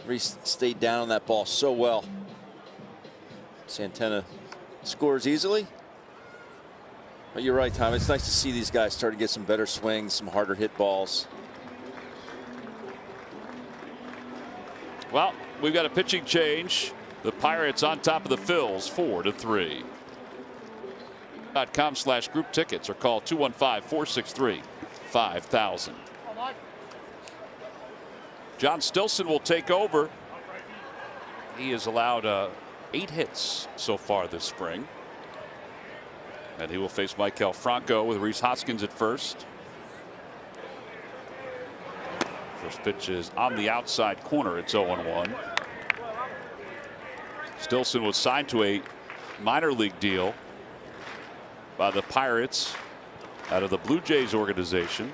Rhys stayed down on that ball so well. Santana scores easily. But you're right, Tom. It's nice to see these guys start to get some better swings, some harder hit balls. Well, we've got a pitching change. The Pirates on top of the Phils 4-3. .com/group tickets or call 215-463-5000. John Stilson will take over. He has allowed 8 hits so far this spring. And he will face Maikel Franco with Rhys Hoskins at first. First pitch is on the outside corner. It's 0-1. Stilson was signed to a minor league deal by the Pirates out of the Blue Jays organization.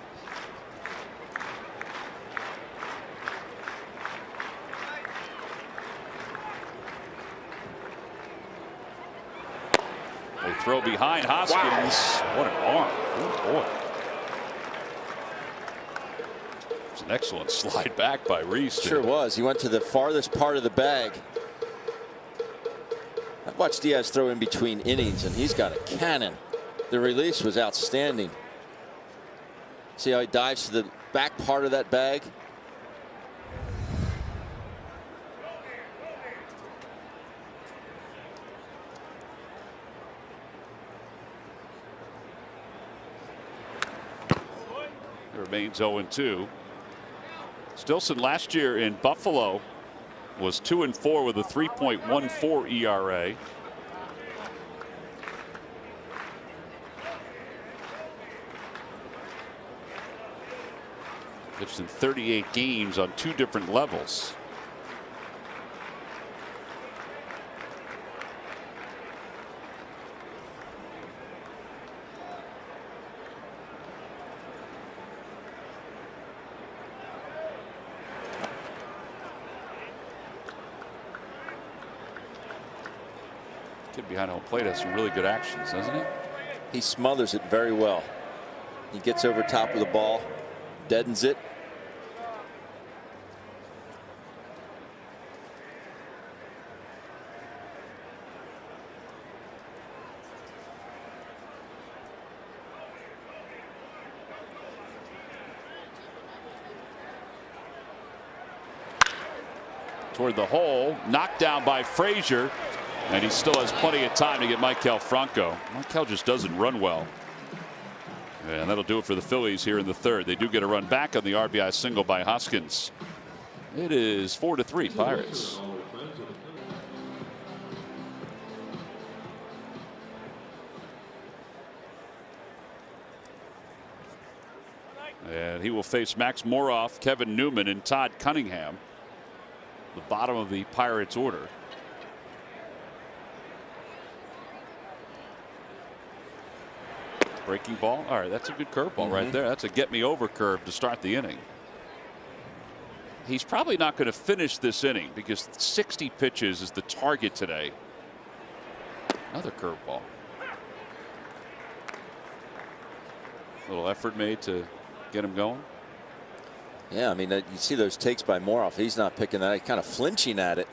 They throw behind Hoskins. Wow. What an arm. Oh boy. It's an excellent slide back by Rhys. Sure was. He went to the farthest part of the bag. I've watched Diaz throw in between innings, and he's got a cannon. The release was outstanding. See how he dives to the back part of that bag? It remains 0-2. Stilson last year in Buffalo was 2-4 with a 3.14 ERA. Pitched in 38 games on 2 different levels. Kid behind home plate has some really good actions, doesn't he? He smothers it very well. He gets over top of the ball, deadens it. Toward the hole, knocked down by Frazier, and he still has plenty of time to get Maikel Franco. Maikel just doesn't run well. And that'll do it for the Phillies here in the 3rd. They do get a run back on the RBI single by Hoskins. It is 4-3 Pirates. And he will face Max Moroff, Kevin Newman, and Todd Cunningham. The bottom of the Pirates order. Breaking ball. All right, that's a good curveball right there. That's a get me over curve to start the inning. He's probably not going to finish this inning because 60 pitches is the target today. Another curveball. Little effort made to get him going. Yeah, I mean, you see those takes by Moroff. He's not picking that. He's kind of flinching at it.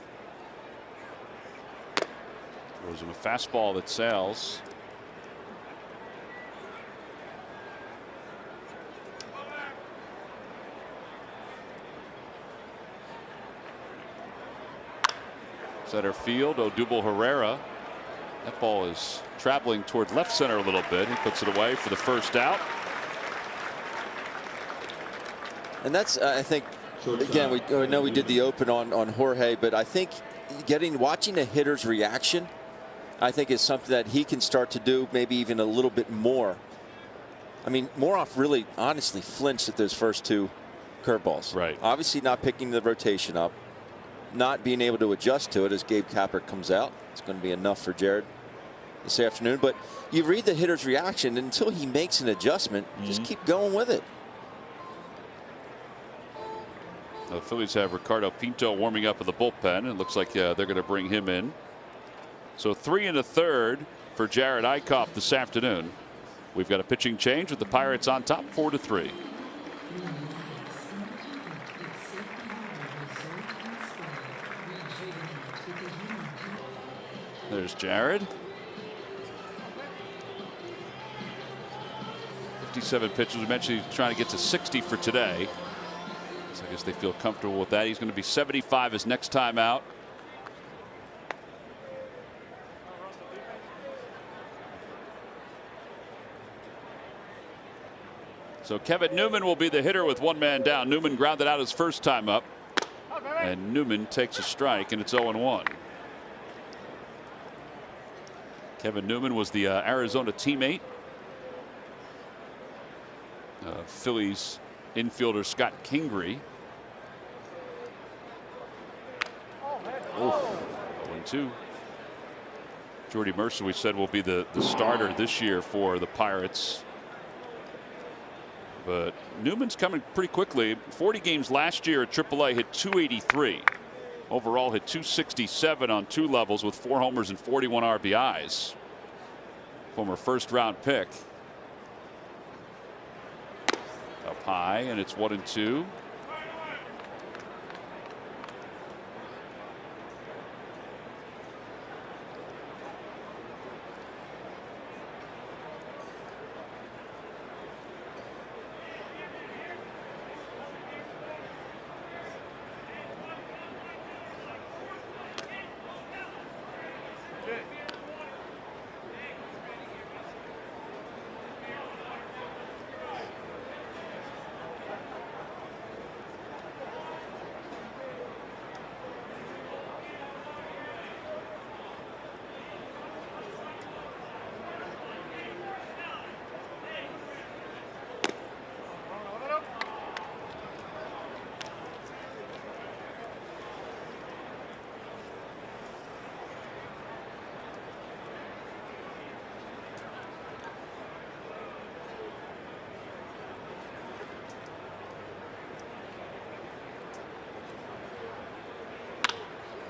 Throws him a fastball that sails. Center field, Odubel Herrera. That ball is traveling toward left center a little bit. He puts it away for the first out. And that's, I think, again, we know we did the open on Jorge, but I think watching a hitter's reaction, I think is something that he can start to do maybe even a little bit more. I mean, Moroff really honestly flinched at those first 2 curveballs. Right. Obviously not picking the rotation up, not being able to adjust to it as Gabe Kapler comes out. It's going to be enough for Jared this afternoon. But you read the hitter's reaction, and until he makes an adjustment, just keep going with it. The Phillies have Ricardo Pinto warming up in the bullpen. It looks like they're going to bring him in. So 3 1/3 for Jared Eickhoff this afternoon. We've got a pitching change with the Pirates on top, 4-3. There's Jared. 57 pitches. We mentioned he's trying to get to 60 for today. So I guess they feel comfortable with that. He's going to be 75 his next time out. So Kevin Newman will be the hitter with 1 man down. Newman grounded out his first time up. And Newman takes a strike, and it's 0-1. Kevin Newman was the Arizona teammate. Phillies infielder Scott Kingery. 1-2. Jordy Mercer, we said, will be the starter this year for the Pirates. But Newman's coming pretty quickly. 40 games last year at AAA, hit 283. Overall hit 267 on 2 levels with 4 homers and 41 RBIs. Former first-round pick. Up high, and it's 1-2.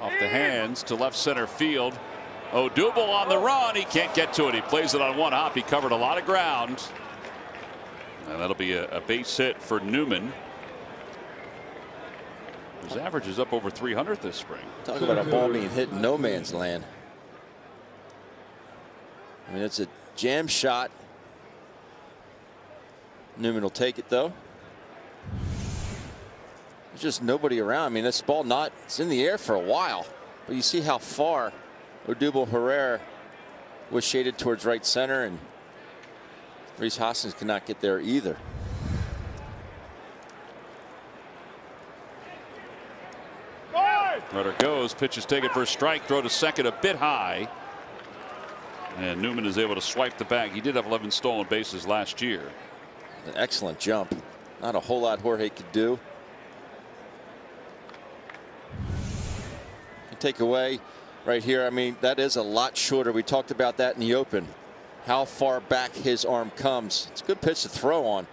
Off the hands to left center field. Odubel on the run. He can't get to it. He plays it on one hop. He covered a lot of ground. And that'll be a base hit for Newman. His average is up over 300 this spring. Talk about a ball being hit in no man's land. I mean, it's a jam shot. Newman will take it, though. There's just nobody around. I mean, this ball it's in the air for a while. But you see how far Odubel Herrera was shaded towards right center, and Rhys Hoskins could not get there either. Runner goes. Pitch is taken for a strike. Throw to second a bit high. And Newman is able to swipe the bag. He did have 11 stolen bases last year. An excellent jump. Not a whole lot Jorge could do. Take away right here. I mean, that is a lot shorter. We talked about that in the open. How far back his arm comes. It's a good pitch to throw on.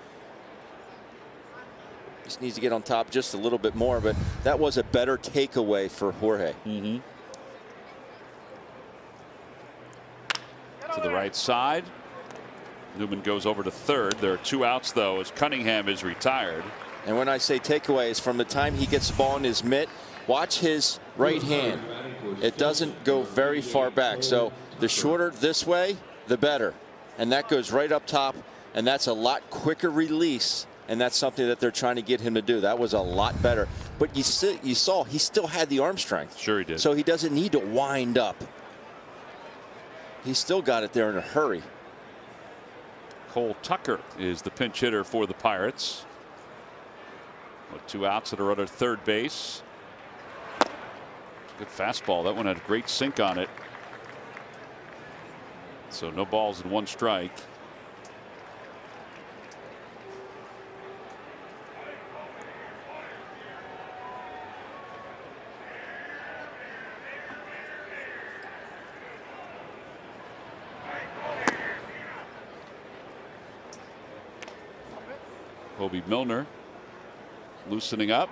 Just needs to get on top just a little bit more, but that was a better takeaway for Jorge. To the right side. Newman goes over to third. There are 2 outs, though, as Cunningham is retired. And when I say takeaway, it's from the time he gets the ball in his mitt. Watch his right hand. It doesn't go very far back. So the shorter this way, the better. And that goes right up top. And that's a lot quicker release. And that's something that they're trying to get him to do. That was a lot better. But you saw he still had the arm strength. Sure he did. So he doesn't need to wind up. He still got it there in a hurry. Cole Tucker is the pinch hitter for the Pirates. With 2 outs at a runner third base. Good fastball. That one had great sink on it. So no balls and 1 strike. Kobe Milner loosening up.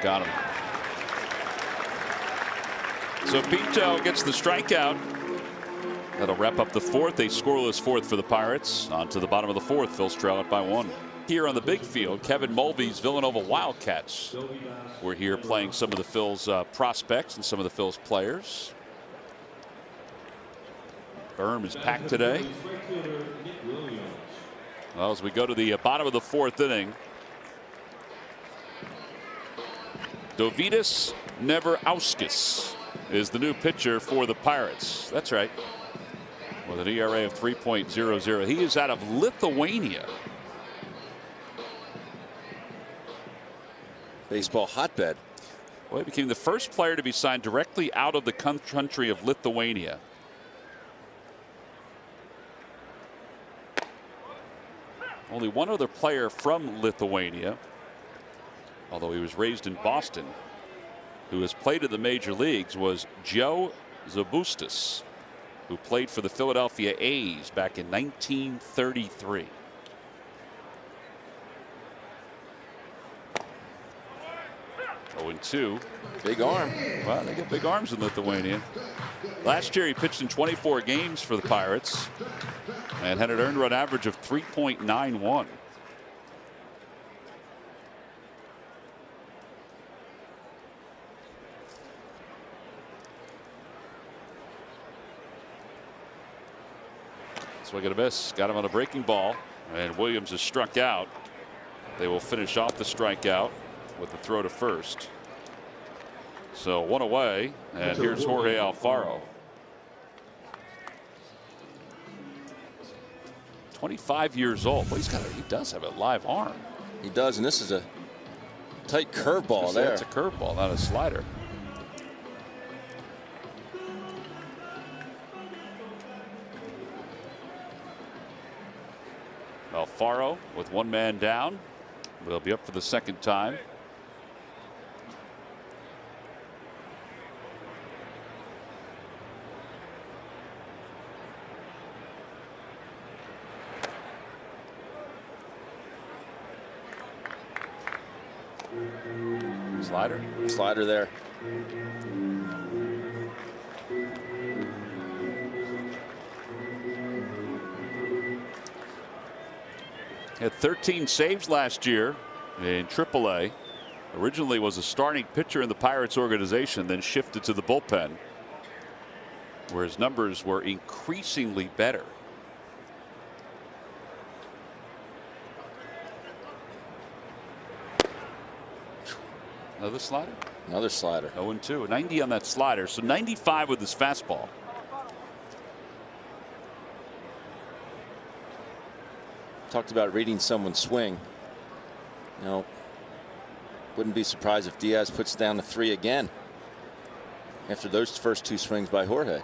Got him. So Pinto gets the strikeout. That'll wrap up the 4th. A scoreless 4th for the Pirates. On to the bottom of the 4th. Phil's trail it by 1. Here on the big field, Kevin Mulvey's Villanova Wildcats. We're here playing some of the Phil's prospects and some of the Phil's players. Berm is packed today. Well, as we go to the bottom of the 4th inning, Dovydas Neverauskas is the new pitcher for the Pirates. That's right. With an ERA of 3.00. He is out of Lithuania. Baseball hotbed. Well, he became the first player to be signed directly out of the country of Lithuania. Only one other player from Lithuania, although he was raised in Boston, who has played in the major leagues, was Joe Zabustis, who played for the Philadelphia A's back in 1933. Oh, 0-2. Big arm. Well, they get big arms in Lithuania. Last year he pitched in 24 games for the Pirates and had an earned run average of 3.91. Swing and a miss. Got him on a breaking ball, and Williams is struck out. They will finish off the strikeout with the throw to first. So 1 away, and here's Jorge Alfaro. 25 years old. Well, he does have a live arm. He does, and this is a tight curveball there. It's a curveball, not a slider. Alfaro with one man down. They'll be up for the second time. Slider there. Had 13 saves last year in AAA. Originally was a starting pitcher in the Pirates organization, then shifted to the bullpen, where his numbers were increasingly better. Another slider? Another slider. 0-2. 90 on that slider, so 95 with his fastball. Talked about reading someone's swing. You know, wouldn't be surprised if Diaz puts down the 3 again after those first 2 swings by Jorge.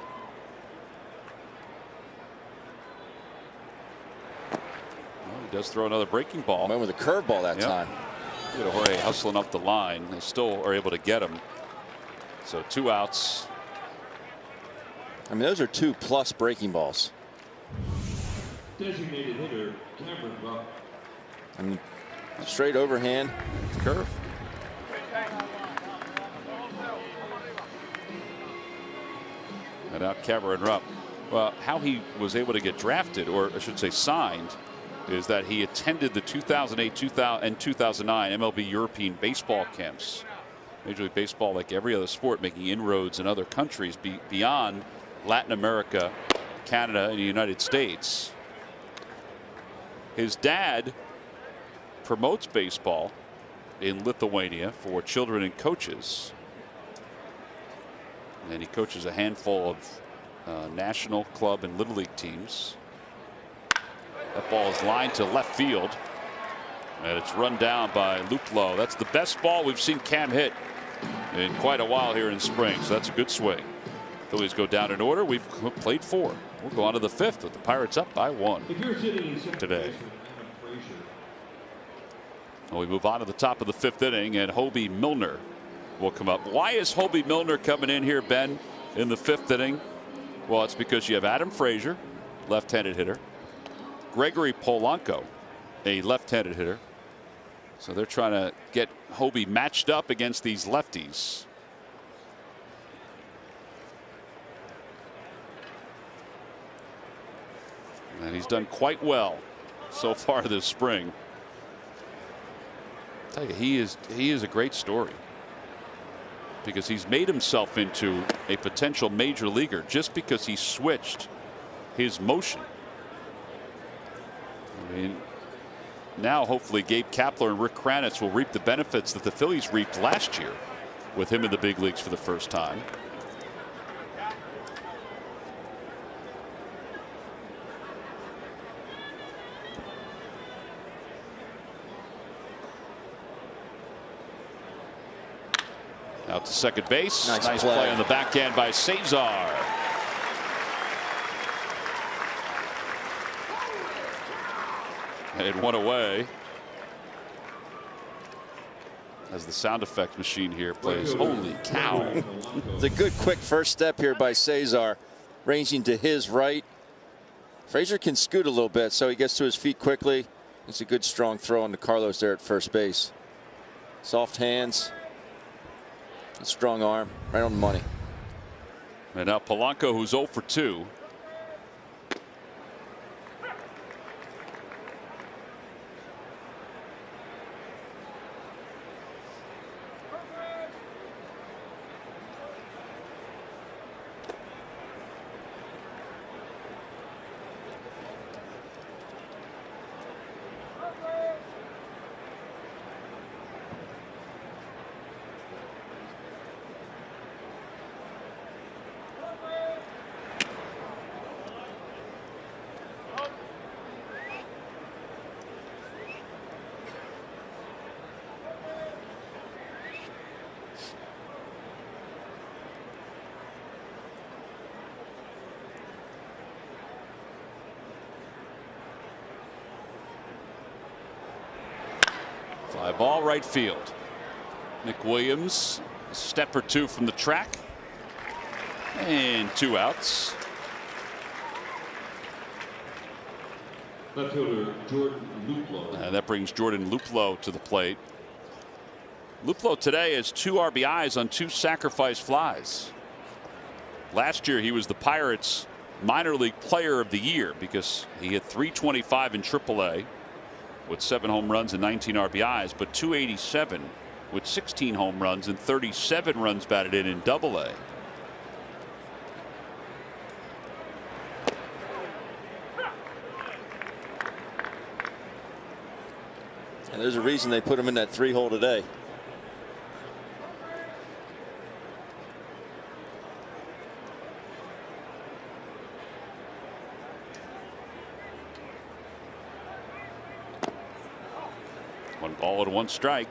Well, he does throw another breaking ball. Went with a curveball that time. Look at Jorge hustling up the line. They still are able to get him. So 2 outs. I mean, those are 2+ breaking balls. Designated hitter, Cameron Rupp. I mean, straight overhand. Curve. And out Cameron Rupp. Well, how he was able to get drafted, or I should say signed, is that he attended the 2008 and 2009 MLB European baseball camps. Major League Baseball, like every other sport, making inroads in other countries beyond Latin America, Canada, and the United States. His dad promotes baseball in Lithuania for children and coaches. And he coaches a handful of national, club, and little league teams. That ball is lined to left field. And it's run down by Luplow. That's the best ball we've seen Cam hit in quite a while here in spring. So that's a good swing. Phillies go down in order. We've played 4. We'll go on to the 5th with the Pirates up by 1 today. Well, we move on to the top of the 5th inning, and Hobie Milner will come up. Why is Hobie Milner coming in here, Ben, in the 5th inning? Well, it's because you have Adam Frazier, left-handed hitter, Gregory Polanco, a left-handed hitter. So they're trying to get Hobie matched up against these lefties. And he's done quite well so far this spring. I tell you, he is a great story, because he's made himself into a potential major leaguer just because he switched his motion. I mean, now hopefully Gabe Kapler and Rick Kranitz will reap the benefits that the Phillies reaped last year with him in the big leagues for the first time. Out to second base. Nice play on the backhand by Cesar. And 1 away. As the sound effects machine here plays. Holy cow. It's a good quick first step here by Cesar, ranging to his right. Frazier can scoot a little bit, so he gets to his feet quickly. It's a good strong throw on to Carlos there at first base. Soft hands. A strong arm, right on the money. And now Polanco, who's 0 for 2. Fly ball right field. Nick Williams, a step or two from the track. And 2 outs. Left fielder Jordan Luplow. And that brings Jordan Luplow to the plate. Luplow today has 2 RBIs on 2 sacrifice flies. Last year he was the Pirates minor league player of the year because he hit .325 in AAA with 7 home runs and 19 RBIs, but .287 with 16 home runs and 37 runs batted in AA. And there's a reason they put him in that 3-hole today. One ball and 1 strike.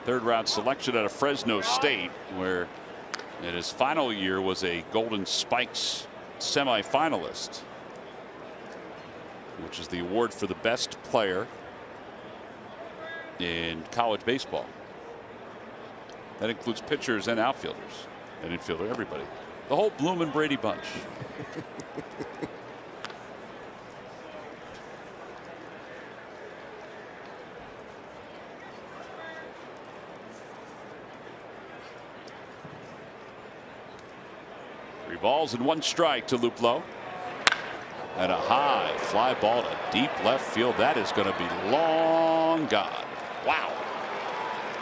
Third round selection out of Fresno State, where in his final year was a Golden Spikes semifinalist, which is the award for the best player in college baseball. That includes pitchers and outfielders and infielder, everybody. The whole Bloom and Brady bunch. Three balls and 1 strike to Luplow. And a high fly ball to deep left field. That is going to be long gone. Wow.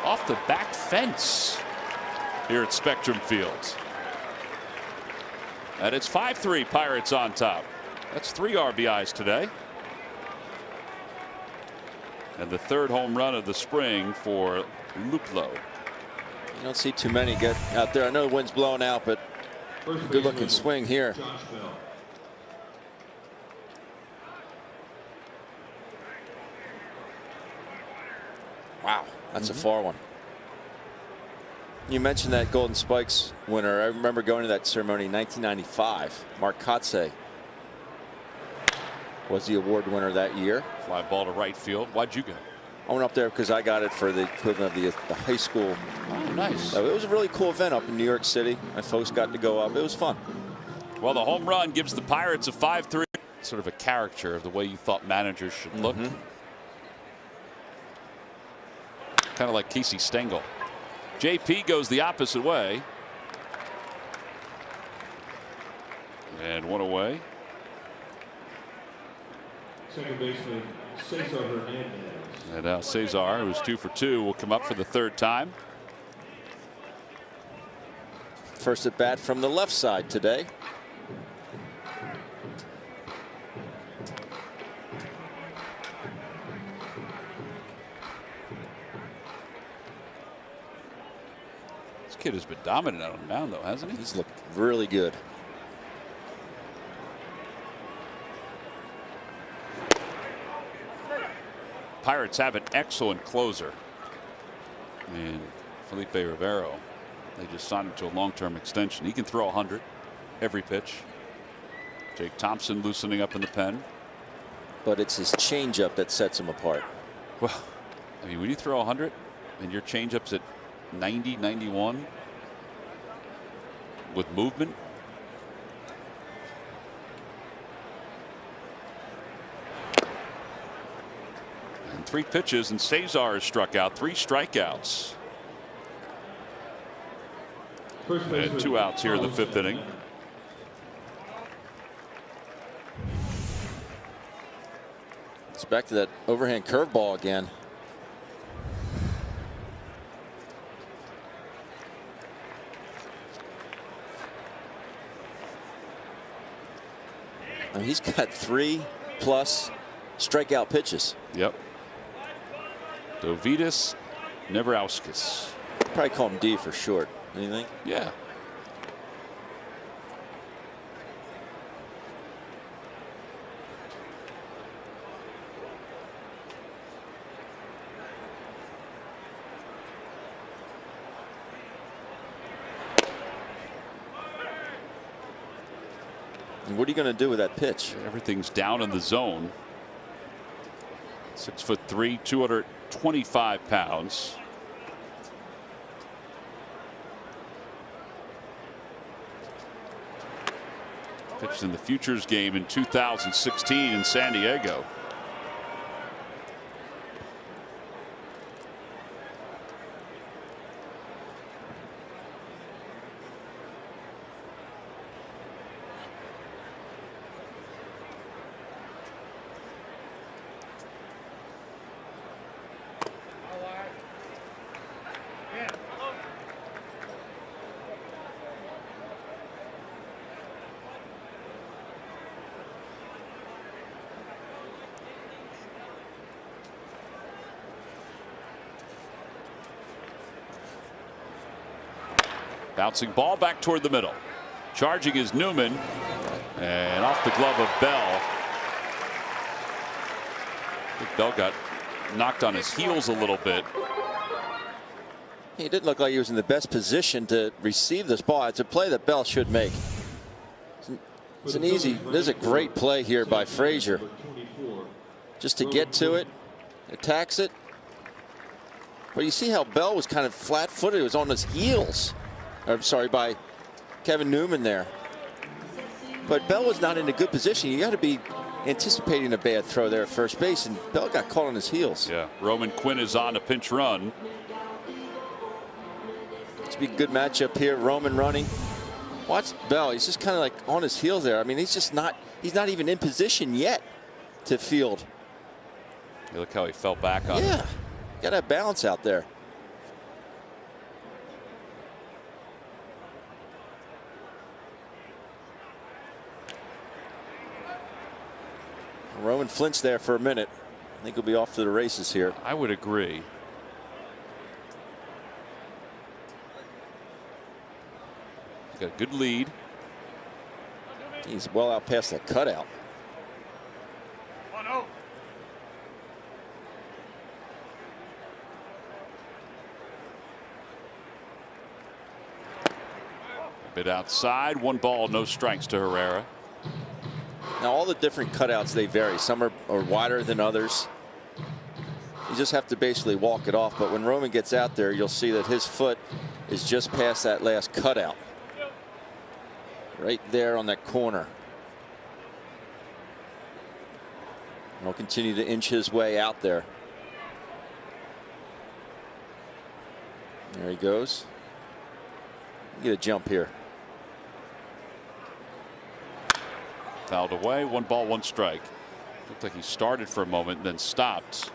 Off the back fence here at Spectrum Field. And it's 5-3 Pirates on top. That's 3 RBIs today. And the 3rd home run of the spring for Luplow. You don't see too many get out there. I know the wind's blowing out, but good looking swing here. Wow, that's a far one. You mentioned that Golden Spikes winner. I remember going to that ceremony in 1995. Mark Kotze was the award winner that year. Fly ball to right field. Why'd you go? I went up there because I got it for the equivalent of the high school. Oh, nice. So it was a really cool event up in New York City. My folks got to go up. It was fun. Well, the home run gives the Pirates a 5-3. Sort of a caricature of the way you thought managers should look. Kind of like Casey Stengel. JP goes the opposite way. And 1 away. Second baseman Cesar Hernandez. And now Cesar, who's 2 for 2, will come up for the 3rd time. First at bat from the left side today. This kid has been dominant out on the mound, though, hasn't he? He's looked really good. Pirates have an excellent closer. And Felipe Rivero, they just signed him to a long-term extension. He can throw 100 every pitch. Jake Thompson loosening up in the pen. But it's his changeup that sets him apart. Well, I mean, when you throw 100 and your changeup's at 90, 91 with movement. And 3 pitches, and Cesar is struck out. 3 strikeouts. And 2 outs here in the 5th inning. It's back to that overhand curveball again. I mean, he's got 3+ strikeout pitches. Yep. Dovidas Nebrauskas. Probably call him D for short. Anything? Yeah. And what are you going to do with that pitch? Everything's down in the zone. 6'3", 225 pounds. Pitched in the Futures game in 2016 in San Diego. Bouncing ball back toward the middle. Charging is Newman. And off the glove of Bell. I think Bell got knocked on his heels a little bit. He didn't look like he was in the best position to receive this ball. It's a play that Bell should make. It's an easy, this is a great play here by Frazier. Just to get to it, attacks it. But you see how Bell was kind of flat-footed. It was on his heels. I'm sorry, by Kevin Newman there. But Bell was not in a good position. You got to be anticipating a bad throw there at first base, and Bell got caught on his heels. Yeah, Roman Quinn is on a pinch run. It's be a good matchup here. Roman running. Watch Bell. He's just kind of like on his heels there. I mean, he's not even in position yet to field. You look how he fell back on it. Yeah, got to have balance out there. Roman flinched there for a minute. I think he'll be off to the races here. I would agree. Got a good lead. He's well out past that cutout. 1-0. A bit outside. 1 ball, no strikes to Herrera. Now all the different cutouts, they vary. Some are wider than others. You just have to basically walk it off. But when Roman gets out there, you'll see that his foot is just past that last cutout. Right there on that corner. He'll continue to inch his way out there. There he goes. Get a jump here. Fouled away. 1 ball, 1 strike. Looked like he started for a moment and then stopped.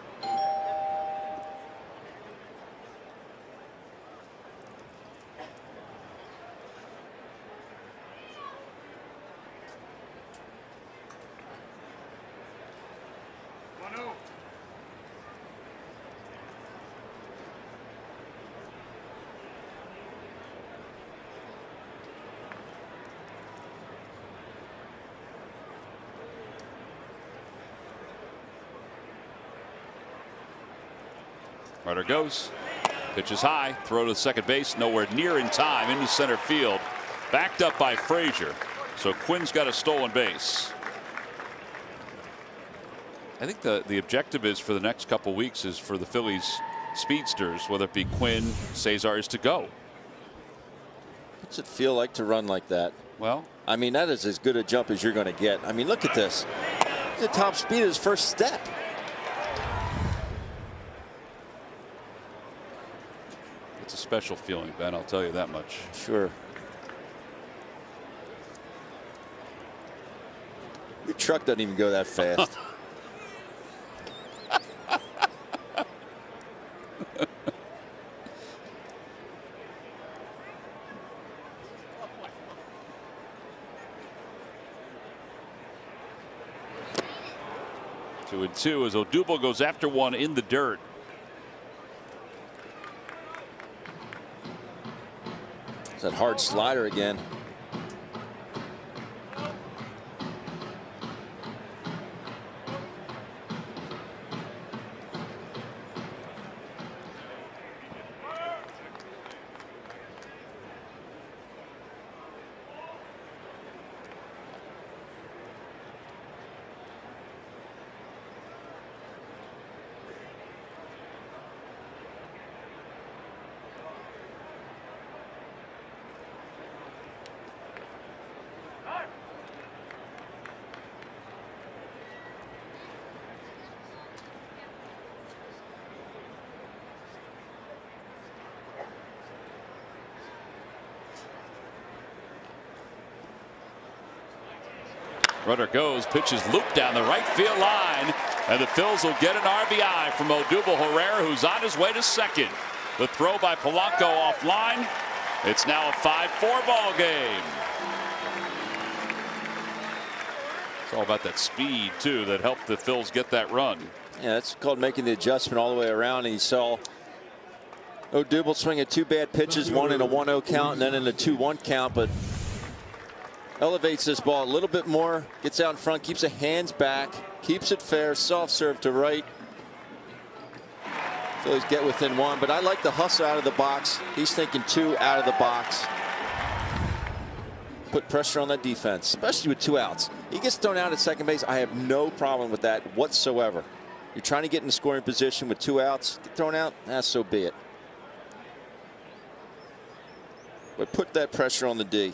Runner goes. Pitch is high. Throw to second base. Nowhere near in time. Into center field. Backed up by Frazier. So Quinn's got a stolen base. I think the objective is for the next couple weeks is for the Phillies speedsters, whether it be Quinn, Cesar, is to go. What's it feel like to run like that? Well, I mean, that is as good a jump as you're going to get. I mean, look at this. The top speed of his first step. it's a special feeling, Ben. I'll tell you that much. Sure. Your truck doesn't even go that fast. Two and two as Odubel goes after one in the dirt. It's that hard slider again. Runner goes, pitches loop down the right field line, and the Phils will get an RBI from Odubel Herrera, who's on his way to second. The throw by Polanco offline. It's now a 5-4 ball game. It's all about that speed too that helped the Phils get that run. Yeah, that's called making the adjustment all the way around. And you saw Odubel swinging 2 bad pitches, one in a 1-0 count and then in a 2-1 count, but elevates this ball a little bit more, gets out in front, keeps the hands back, keeps it fair, soft serve to right. Phillies get within 1, but I like the hustle out of the box. He's thinking 2 out of the box. Put pressure on that defense, especially with 2 outs. He gets thrown out at second base. I have no problem with that whatsoever. You're trying to get in the scoring position with 2 outs, get thrown out, so be it. But put that pressure on the D.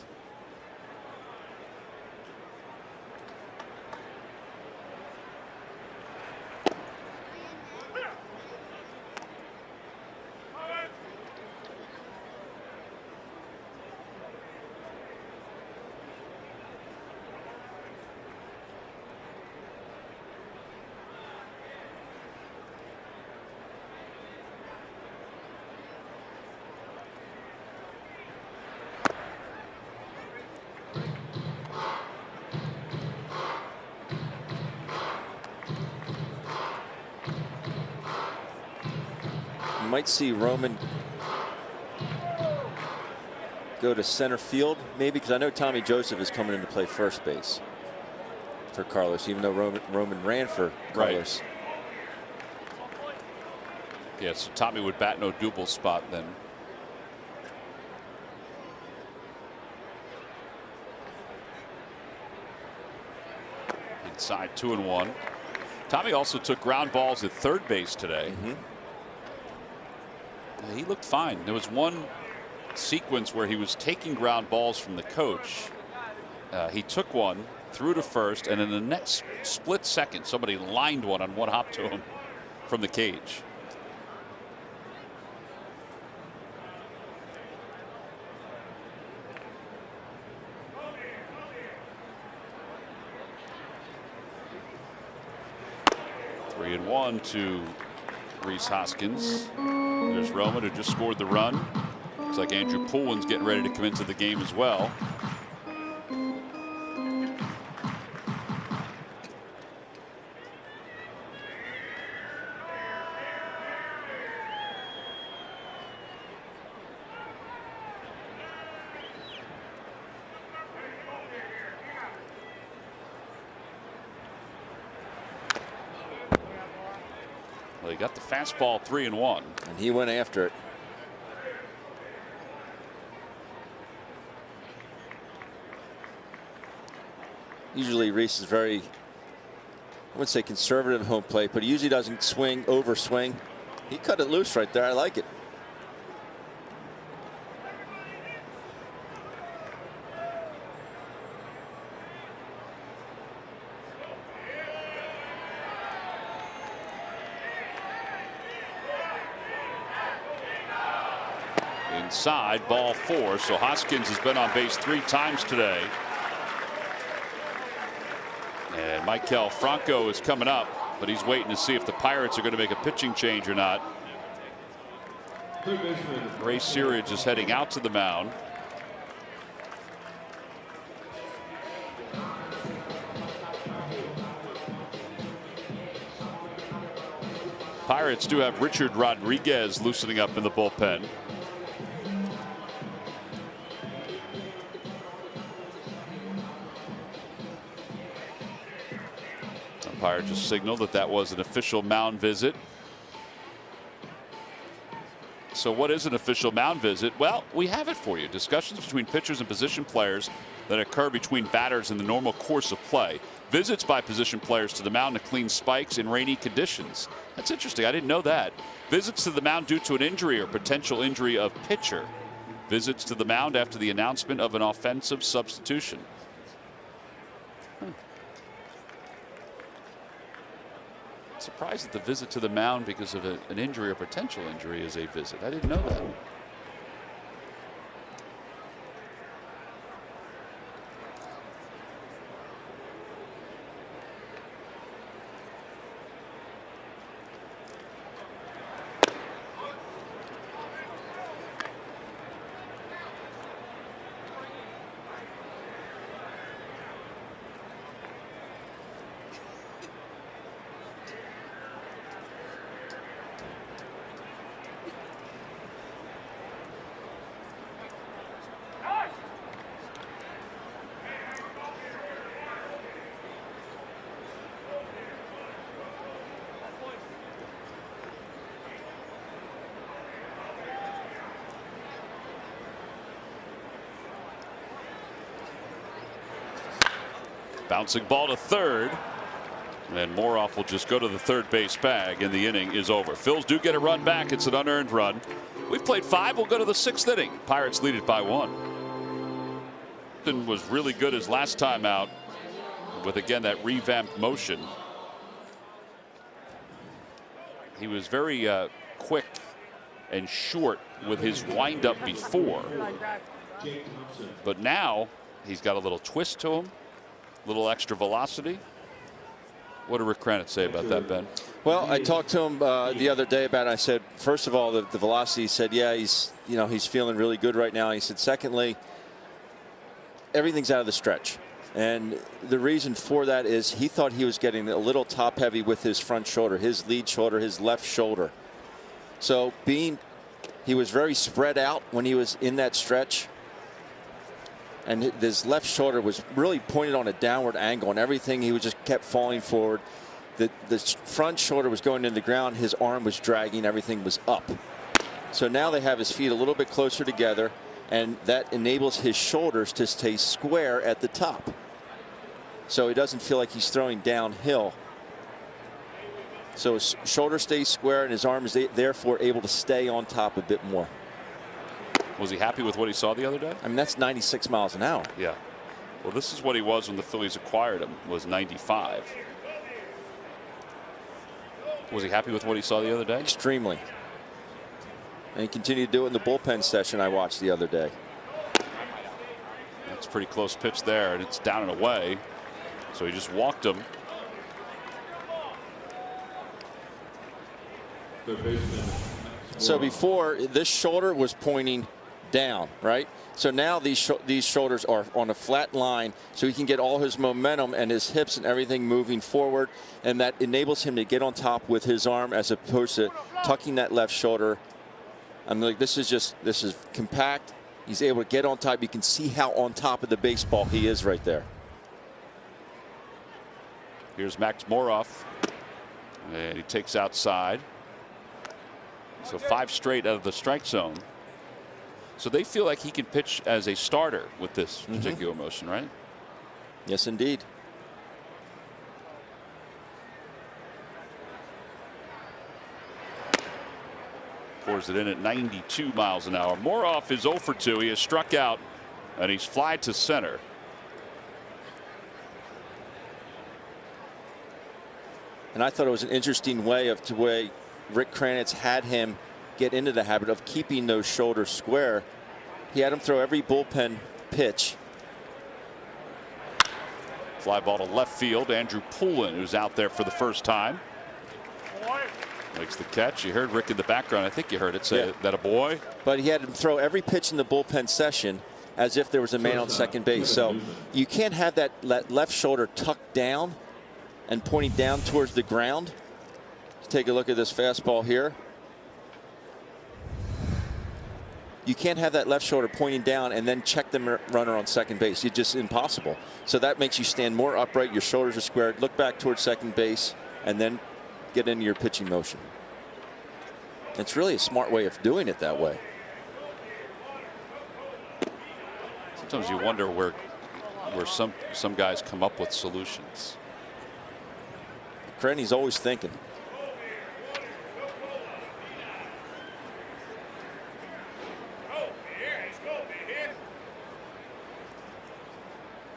Might see Roman go to center field, maybe, because I know Tommy Joseph is coming in to play first base for Carlos, even though Roman ran for Carlos. Right. Yeah, so Tommy would bat in Odubel's spot then. Inside 2-1. Tommy also took ground balls at third base today. He looked fine. There was one sequence where he was taking ground balls from the coach. He took one, threw to first, and in the next split second, somebody lined one on one hop to him from the cage. Three and one to Rhys Hoskins. There's Roman, who just scored the run. Looks like Andrew Poullin's getting ready to come into the game as well. Well, he got the fastball 3-1. And he went after it. Usually Rhys is very, I wouldn't say conservative home plate, but he usually doesn't swing, overswing. He cut it loose right there. I like it. Inside, ball 4. So Hoskins has been on base 3 times today. And Maikel Franco is coming up, but he's waiting to see if the Pirates are going to make a pitching change or not. Ray Searage is heading out to the mound. Pirates do have Richard Rodriguez loosening up in the bullpen. Umpire just signaled that that was an official mound visit. So what is an official mound visit? Well, we have it for you. Discussions between pitchers and position players that occur between batters in the normal course of play. Visits by position players to the mound to clean spikes in rainy conditions. That's interesting. I didn't know that. Visits to the mound due to an injury or potential injury of pitcher. Visits to the mound after the announcement of an offensive substitution. Surprised that the visit to the mound because of an injury or potential injury is a visit. I didn't know that. Bouncing ball to third. And Moroff will just go to the third base bag, and the inning is over. Phils do get a run back. It's an unearned run. We've played 5. We'll go to the 6th inning. Pirates lead it by 1. Was really good his last time out with, again, that revamped motion. He was very quick and short with his windup before. But now he's got a little twist to him, a little extra velocity. What did Rick Kranitz say about that, Ben? Well, I talked to him the other day about it. I said, first of all, the velocity. He said, yeah, he's feeling really good right now. He said, secondly, everything's out of the stretch. And the reason for that is he thought he was getting a little top heavy with his front shoulder, his lead shoulder, his left shoulder. So he was very spread out when he was in that stretch. And his left shoulder was really pointed on a downward angle, and everything, he just kept falling forward. The front shoulder was going into the ground. His arm was dragging. Everything was up. So now they have his feet a little bit closer together, and that enables his shoulders to stay square at the top. So he doesn't feel like he's throwing downhill. So his shoulder stays square, and his arm is therefore able to stay on top a bit more. Was he happy with what he saw the other day? I mean, that's 96 miles an hour. Yeah. Well, this is what he was when the Phillies acquired him, was 95. Was he happy with what he saw the other day? Extremely. And he continued to do it in the bullpen session I watched the other day. That's a pretty close pitch there, and it's down and away. So he just walked him. So before, this shoulder was pointing down, right? So now these shoulders are on a flat line, so he can get all his momentum and his hips and everything moving forward, and that enables him to get on top with his arm as opposed to tucking that left shoulder. I'm like, this is compact. He's able to get on top. You can see how on top of the baseball he is right there. Here's Max Moroff, and he takes outside. So 5 straight out of the strike zone. So they feel like he can pitch as a starter with this particular motion, right? Yes, indeed. Pours it in at 92 miles an hour. Moroff is 0 for 2. He has struck out, and he's fly to center. And I thought it was an interesting way Rick Kranitz had him get into the habit of keeping those shoulders square. He had him throw every bullpen pitch. Fly ball to left field. Andrew Poulin, who's out there for the first time, makes the catch. You heard Rick in the background. I think you heard it say that a boy. But he had him throw every pitch in the bullpen session as if there was a man on second base. So you can't have that left shoulder tucked down and pointing down towards the ground. Take a look at this fastball here. You can't have that left shoulder pointing down and then check the runner on second base. It's just impossible. So that makes you stand more upright. Your shoulders are squared. Look back towards second base and then get into your pitching motion. It's really a smart way of doing it that way. Sometimes you wonder where some guys come up with solutions. Cranny's always thinking.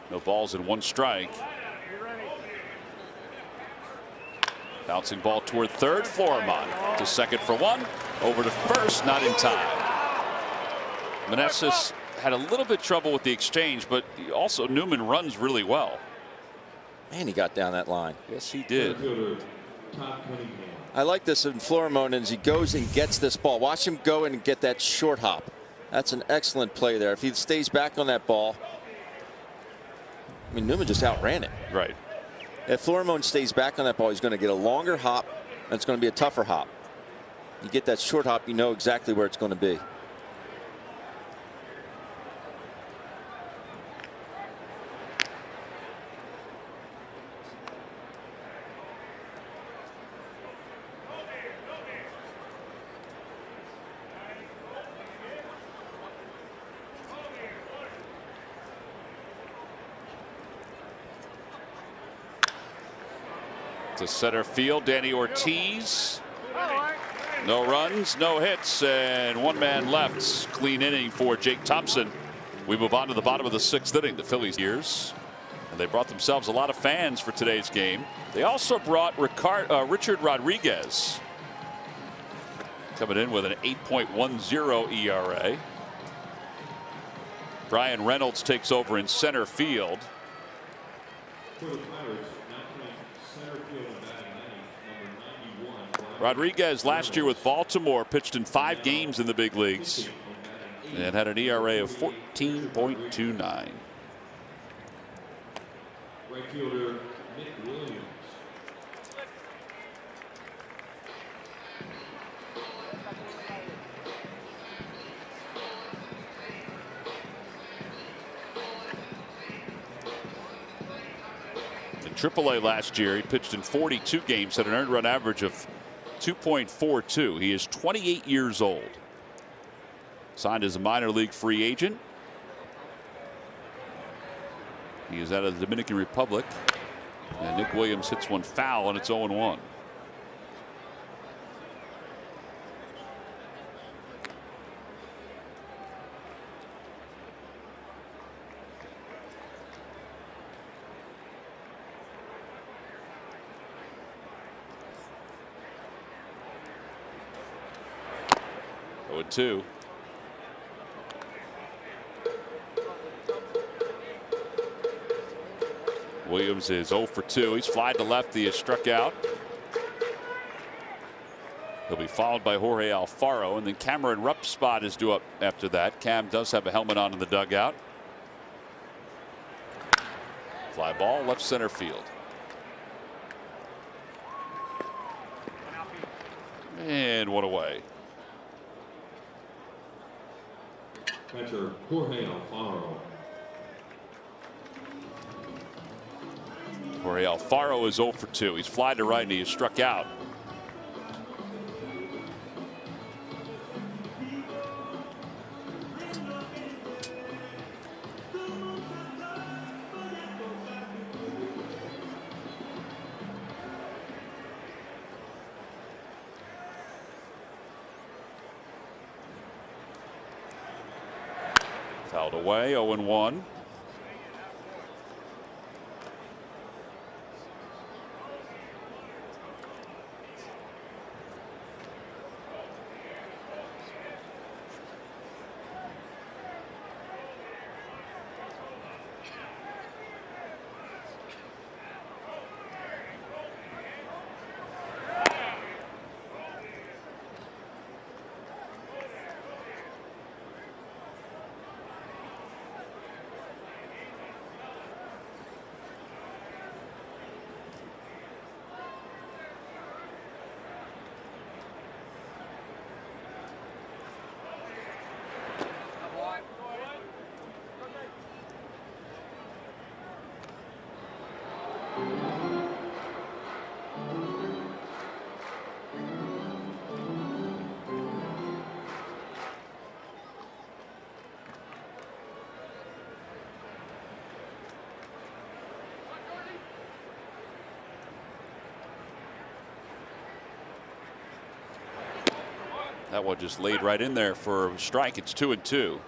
No balls and 1 strike. Bouncing ball toward third. Florimon to second for 1. Over to first, not in time. Meneses had a little bit trouble with the exchange, but also Newman runs really well. Man, he got down that line. Yes, he did. I like this in Florimon as he goes and gets this ball. Watch him go and get that short hop. That's an excellent play there. If he stays back on that ball. I mean, Newman just outran it. Right. If Florimon stays back on that ball, he's going to get a longer hop, and it's going to be a tougher hop. You get that short hop, you know exactly where it's going to be. To center field, Danny Ortiz. No runs, no hits, and one man left. Clean inning for Jake Thompson. We move on to the bottom of the 6th inning. The Phillies years, and they brought themselves a lot of fans for today's game. They also brought Richard Rodriguez, coming in with an 8.10 ERA. Brian Reynolds takes over in center field. For the Pirates, now playing center field and batting ninth, number 91. Rodriguez last year with Baltimore pitched in 5 games in the big leagues and had an ERA of 14.29. Right fielder Nick Williams. In AAA last year, he pitched in 42 games, had an earned run average of 2.42. He is 28 years old. Signed as a minor league free agent. He is out of the Dominican Republic. And Nick Williams hits one foul, and it's 0-1. Oh, 2. Williams is 0 for 2. He's flied to left. He is struck out. He'll be followed by Jorge Alfaro, and then Cameron Rupp's spot is due up after that. Cam does have a helmet on in the dugout. Fly ball, left center field. And one away. Catcher Jorge Alfaro. Jorge Alfaro is 0 for 2. He's fly to right and he is struck out. Fouled away, 0-1. That one just laid right in there for a strike. It's 2-2.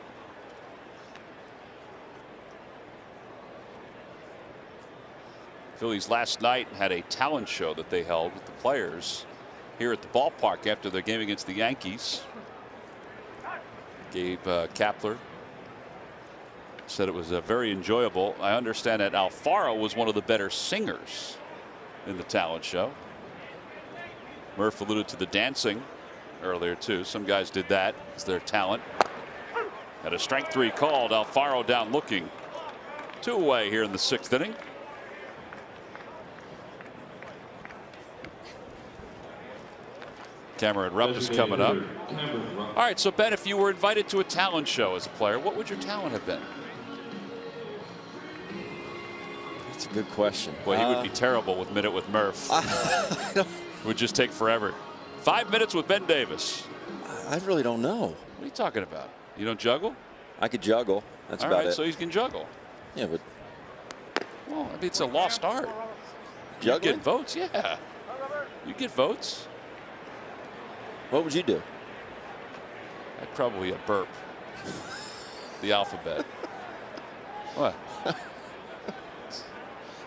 Phillies last night had a talent show that they held with the players here at the ballpark after their game against the Yankees. Gabe Kapler said it was very enjoyable. I understand that Alfaro was one of the better singers in the talent show. Murph alluded to the dancing earlier too. Some guys did that. It's their talent. Had a strike 3 called. Alfaro down looking. 2 away here in the 6th inning. Cameron Rupp is coming up. All right, so Ben, if you were invited to a talent show as a player, what would your talent have been? That's a good question. Well, he would be terrible with Minute with Murph. It would just take forever. 5 minutes with Ben Davis. I really don't know. What are you talking about? You don't juggle? I could juggle. That's all about right, it. so he can juggle. Yeah, but well, I mean, it's a lost art. You Juggling? get votes, yeah. You get votes. What would you do? I'd probably a burp. The alphabet. What?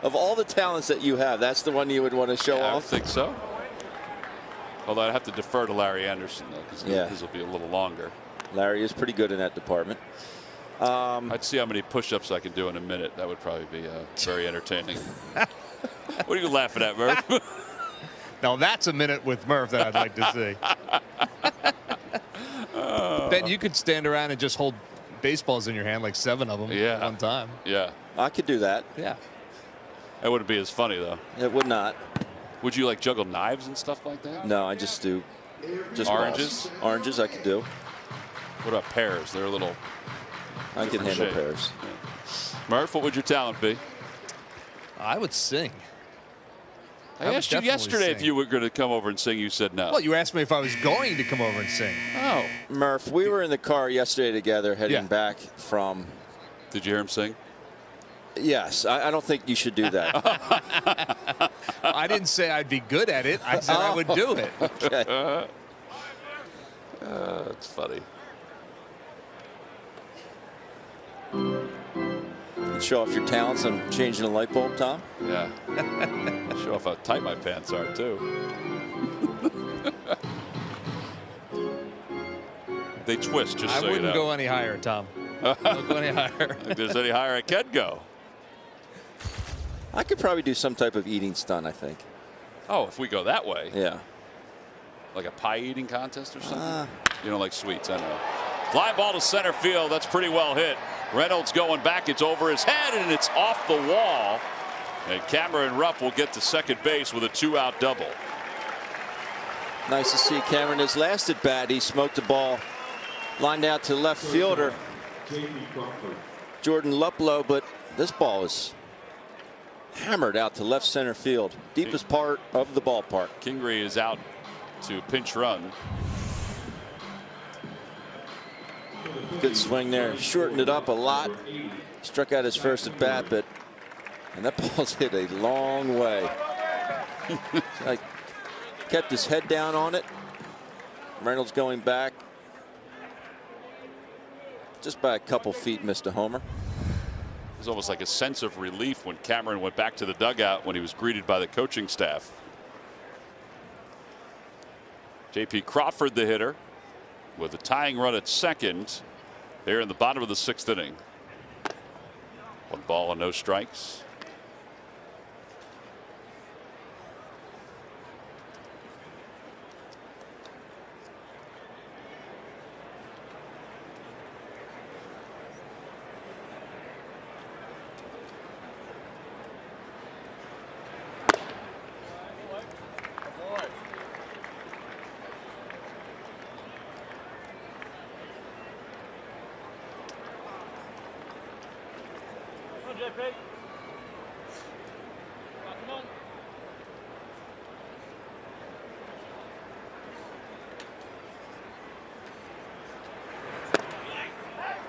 Of all the talents that you have, that's the one you would want to show I off? think so. Although I'd have to defer to Larry Anderson, though, because Yeah. his will be a little longer. Larry is pretty good in that department. I'd see how many push-ups I can do in a minute. That would probably be very entertaining. What are you laughing at, Murph? Now that's a minute with Murph that I'd like to see. Ben, you could stand around and just hold baseballs in your hand, like 7 of them at one time. Yeah. I could do that. Yeah. That wouldn't be as funny, though. It would not. Would you like juggle knives and stuff like that? No, I just do. Just Oranges? balls. Oranges I could do. What about pears? They're a little. I can handle pears. Yeah. Murph, what would your talent be? I would sing. I asked you yesterday if you were going to come over and sing. You said no. Well, you asked me if I was going to come over and sing. Oh. Murph, we were in the car yesterday together heading back from. Did you hear him sing? Yes. I don't think you should do that. I didn't say I'd be good at it. I said I would do it. Okay. That's funny. You show off your talents on changing a light bulb, Tom? Yeah. Show off how tight my pants are, too. They twist, just so you know. I wouldn't go any higher, Tom. Don't go any higher. If there's any higher, I can go. I could probably do some type of eating stunt, I think. Oh, if we go that way. Yeah. Like a pie eating contest or something? You don't like sweets, I know. Fly ball to center field. That's pretty well hit. Reynolds going back. It's over his head, and it's off the wall. And Cameron Rupp will get to second base with a 2-out double. Nice to see Cameron. His last at bat, he smoked the ball lined out to left fielder Jordan Luplow, but this ball is hammered out to left center field, deepest part of the ballpark. Kingery is out to pinch run. Good swing there. Shortened it up a lot. Struck out his first at bat, and that ball's hit a long way. Like, kept his head down on it. Reynolds going back. Just by a couple feet missed a homer. It was almost like a sense of relief when Cameron went back to the dugout when he was greeted by the coaching staff. J.P. Crawford, the hitter, with a tying run at second here in the bottom of the 6th inning. 1 ball and no strikes.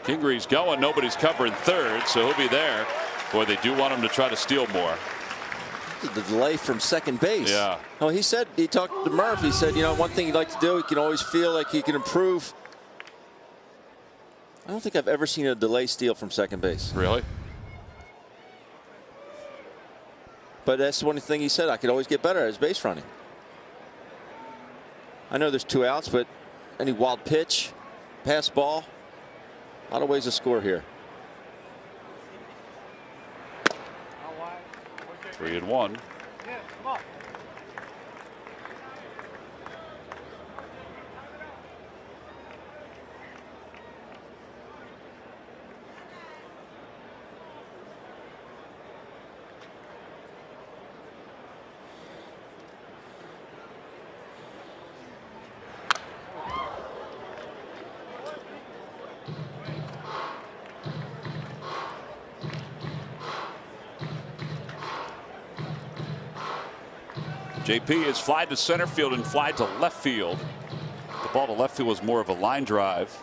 Kingery's going. Nobody's covering third, so he'll be there. Boy, they do want him to try to steal more. The delay from second base. Yeah. Oh, he said, he talked to Murph. He said, you know, one thing he'd like to do, he can always feel like he can improve. I don't think I've ever seen a delay steal from second base. Really? But that's one thing he said. I could always get better at his base running. I know there's 2 outs, but any wild pitch, pass ball, a lot of ways to score here. 3-1. JP is fly to center field and fly to left field. The ball to left field was more of a line drive.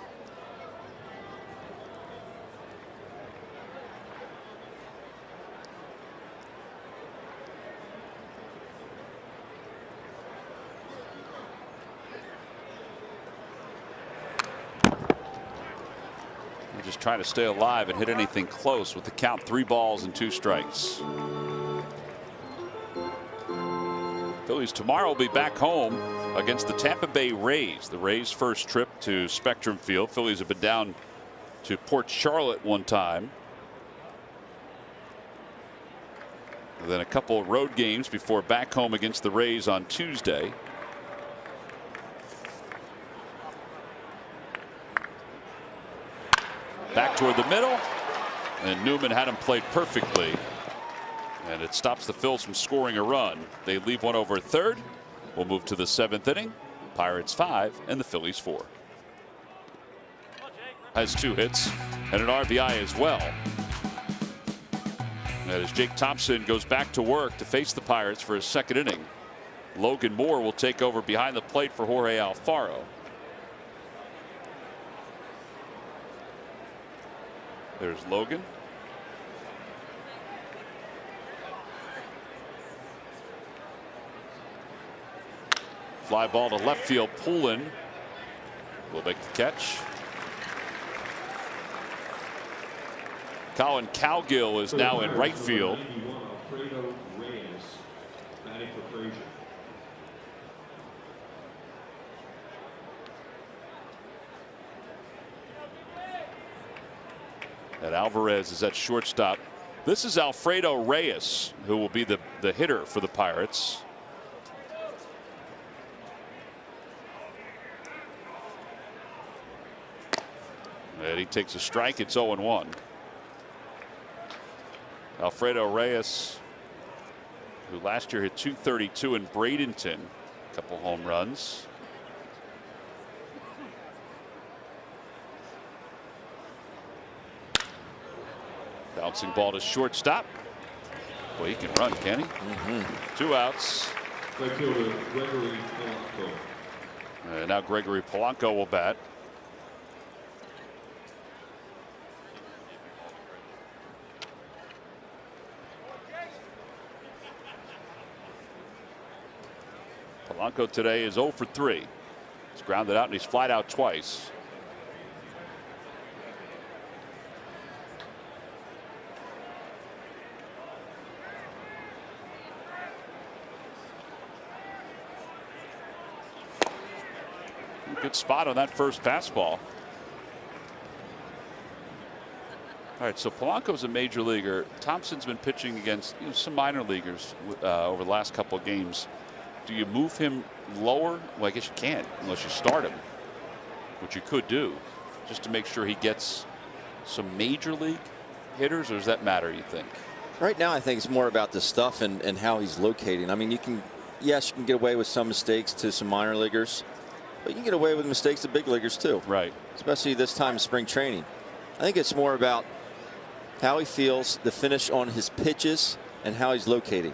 trying to stay alive and hit anything close with the count 3 balls and 2 strikes. Phillies tomorrow will be back home against the Tampa Bay Rays. The Rays' first trip to Spectrum Field. Phillies have been down to Port Charlotte one time. And then a couple of road games before back home against the Rays on Tuesday. Back toward the middle, and Newman had him played perfectly, and it stops the Phils from scoring a run. They leave one over third. We'll move to the 7th inning. Pirates 5 and the Phillies 4. Has 2 hits and an RBI as well. And as Jake Thompson goes back to work to face the Pirates for his 2nd inning, Logan Moore will take over behind the plate for Jorge Alfaro. There's Logan. Fly ball to left field. Poulin will make the catch. Colin Cowgill is now in right field. And Alvarez is at shortstop. This is Alfredo Reyes, who will be the hitter for the Pirates. And he takes a strike. It's 0-1. Alfredo Reyes, who last year hit .232 in Bradenton, a couple home runs. Bouncing ball to shortstop. Well, he can run, can he? 2 outs. And now Gregory Polanco will bat. Polanco today is 0 for 3. He's grounded out and he's flied out twice. Good spot on that first fastball. All right, so Polanco's a major leaguer. Thompson's been pitching against some minor leaguers over the last couple of games. Do you move him lower? Well, I guess you can't unless you start him, which you could do, just to make sure he gets some major league hitters, or does that matter, you think? Right now, I think it's more about the stuff and how he's locating. I mean, you can get away with some mistakes to some minor leaguers, but you can get away with mistakes to big leaguers too. Right. Especially this time of spring training. I think it's more about how he feels, the finish on his pitches, and how he's locating.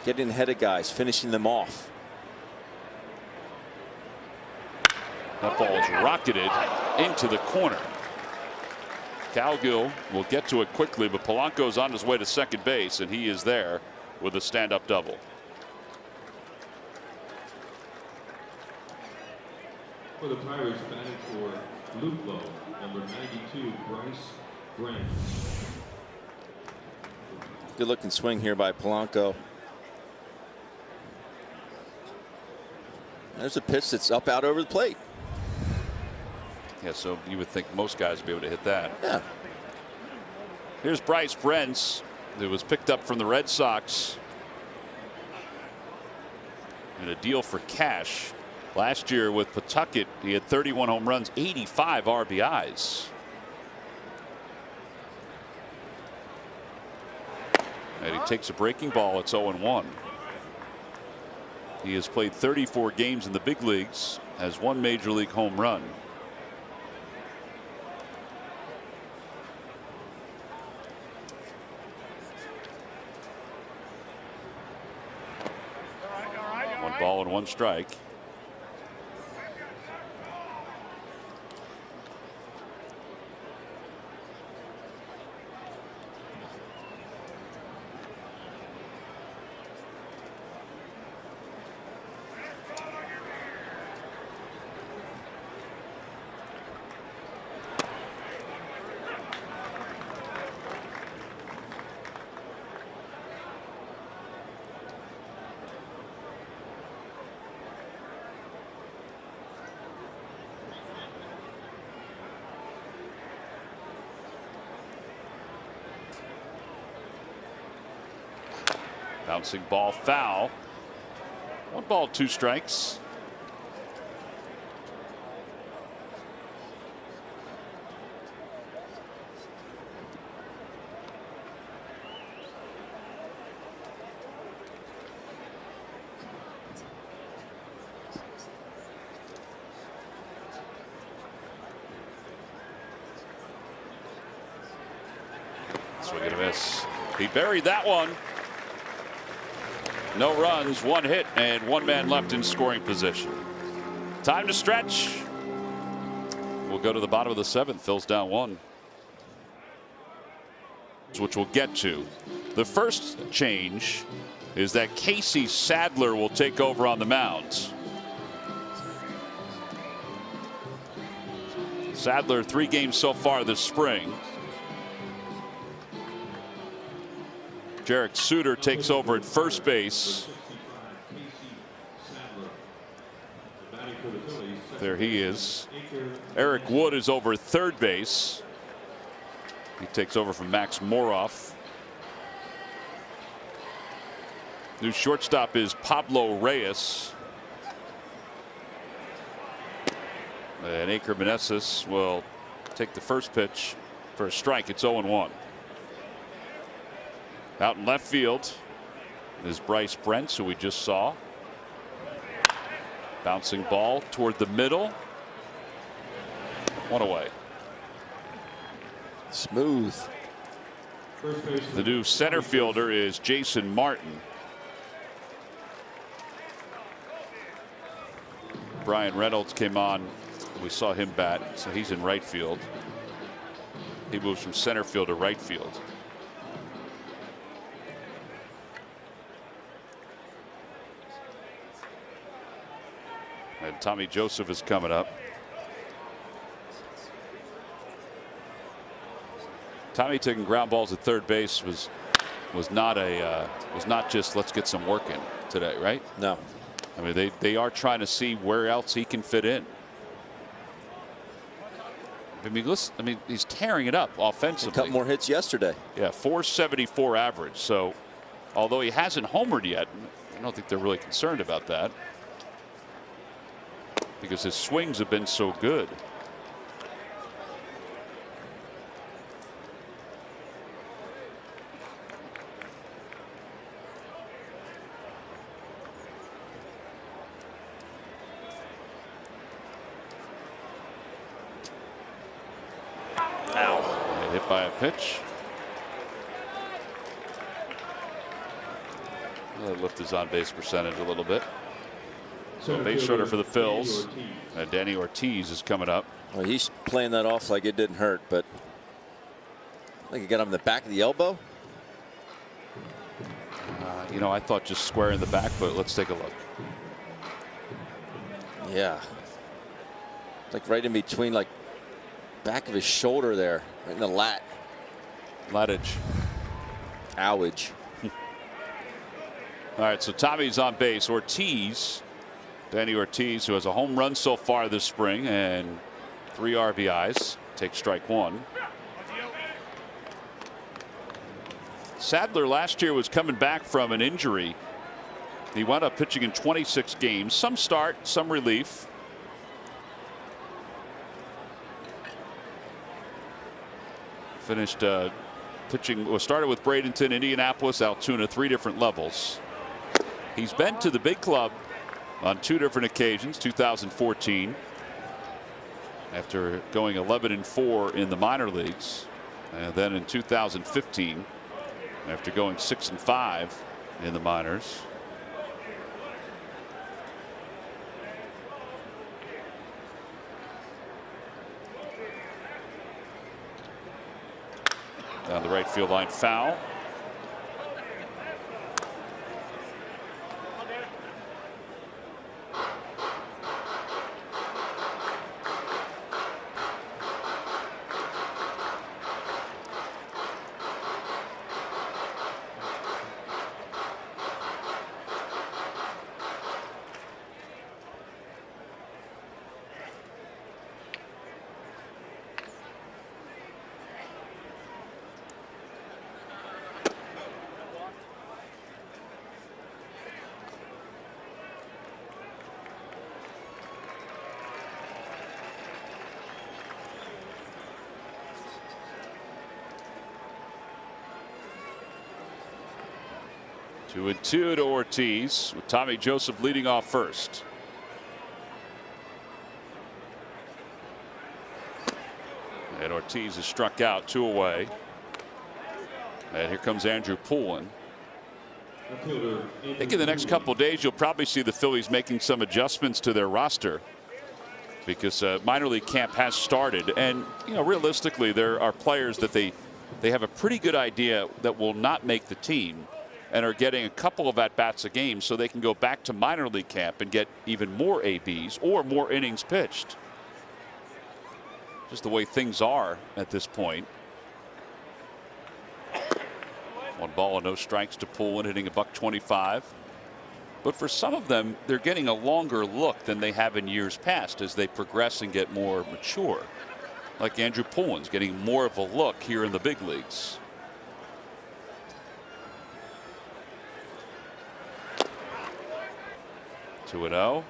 Getting ahead of guys, finishing them off. That ball is rocketed into the corner. Cowgill will get to it quickly, but Polanco's on his way to second base, and he is there with a stand-up double. For the Pirates, batting for Luplo, number 92, Bryce Grant. Good looking swing here by Polanco. There's a pitch that's up out over the plate. Yeah, so you would think most guys would be able to hit that. Yeah. Here's Bryce Brentz, who was picked up from the Red Sox in a deal for cash. Last year with Pawtucket, he had 31 home runs, 85 RBIs. And he takes a breaking ball. It's 0-1. He has played 34 games in the big leagues, has 1 major league home run. One ball and 1 strike. Bouncing ball foul. 1 ball, 2 strikes. Swing and a miss. He buried that one. No runs, 1 hit, and 1 man left in scoring position. Time to stretch. We'll go to the bottom of the 7th. Phil's down 1. Which we'll get to. The first change is that Casey Sadler will take over on the mound. Sadler 3 games so far this spring. Jarek Suter takes over at first base. There he is. Eric Wood is over at third base. He takes over from Max Moroff. New shortstop is Pablo Reyes. And Aker Meneses will take the first pitch for a strike. It's 0-1. Out in left field is Bryce Brents, who we just saw. Bouncing ball toward the middle. 1 away. Smooth. The new center fielder is Jason Martin. Brian Reynolds came on. We saw him bat, so he's in right field. He moves from center field to right field. And Tommy Joseph is coming up. Tommy taking ground balls at third base was not just let's get some work in today, right? No. I mean they are trying to see where else he can fit in. I mean, listen, I mean he's tearing it up offensively. A couple more hits yesterday. Yeah, 474 average. So although he hasn't homered yet, I don't think they're really concerned about that, because his swings have been so good. Ow. Hit by a pitch. Lift his on base percentage a little bit. So base runner for the Phils. Danny Ortiz is coming up. Well, he's playing that off like it didn't hurt, but I think he got him in the back of the elbow. You know, I thought just square in the back, but let's take a look. Yeah. Like right in between, like back of his shoulder there, right in the lat. Lattage. Owage. All right, so Tommy's on base. Ortiz, Danny Ortiz, who has a home run so far this spring and 3 RBIs, takes strike 1. Sadler last year was coming back from an injury. He wound up pitching in 26 games, some start, some relief. Finished pitching, well, started with Bradenton, Indianapolis, Altoona, 3 different levels. He's been to the big club on 2 different occasions. 2014, after going 11-4 in the minor leagues, and then in 2015 after going 6-5 in the minors. Down the right field line, foul. 2-2 to Ortiz, with Tommy Joseph leading off first. And Ortiz is struck out, 2 away. And here comes Andrew Poulin. I think in the next couple of days you'll probably see the Phillies making some adjustments to their roster, because minor league camp has started, and realistically there are players that they have a pretty good idea that will not make the team and are getting a couple of at-bats a game so they can go back to minor league camp and get even more ABs or more innings pitched. Just the way things are at this point. 1 ball and no strikes to Poulin, hitting $125. But for some of them, they're getting a longer look than they have in years past as they progress and get more mature. Like Andrew Poulin's getting more of a look here in the big leagues. Two and 0.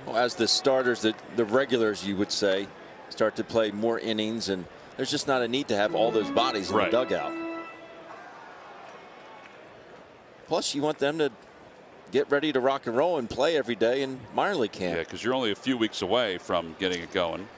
Well, as the starters, the regulars, you would say, start to play more innings, and there's just not a need to have all those bodies in the dugout. Plus, you want them to get ready to rock and roll and play every day in minor league camp. Yeah, because you're only a few weeks away from getting it going.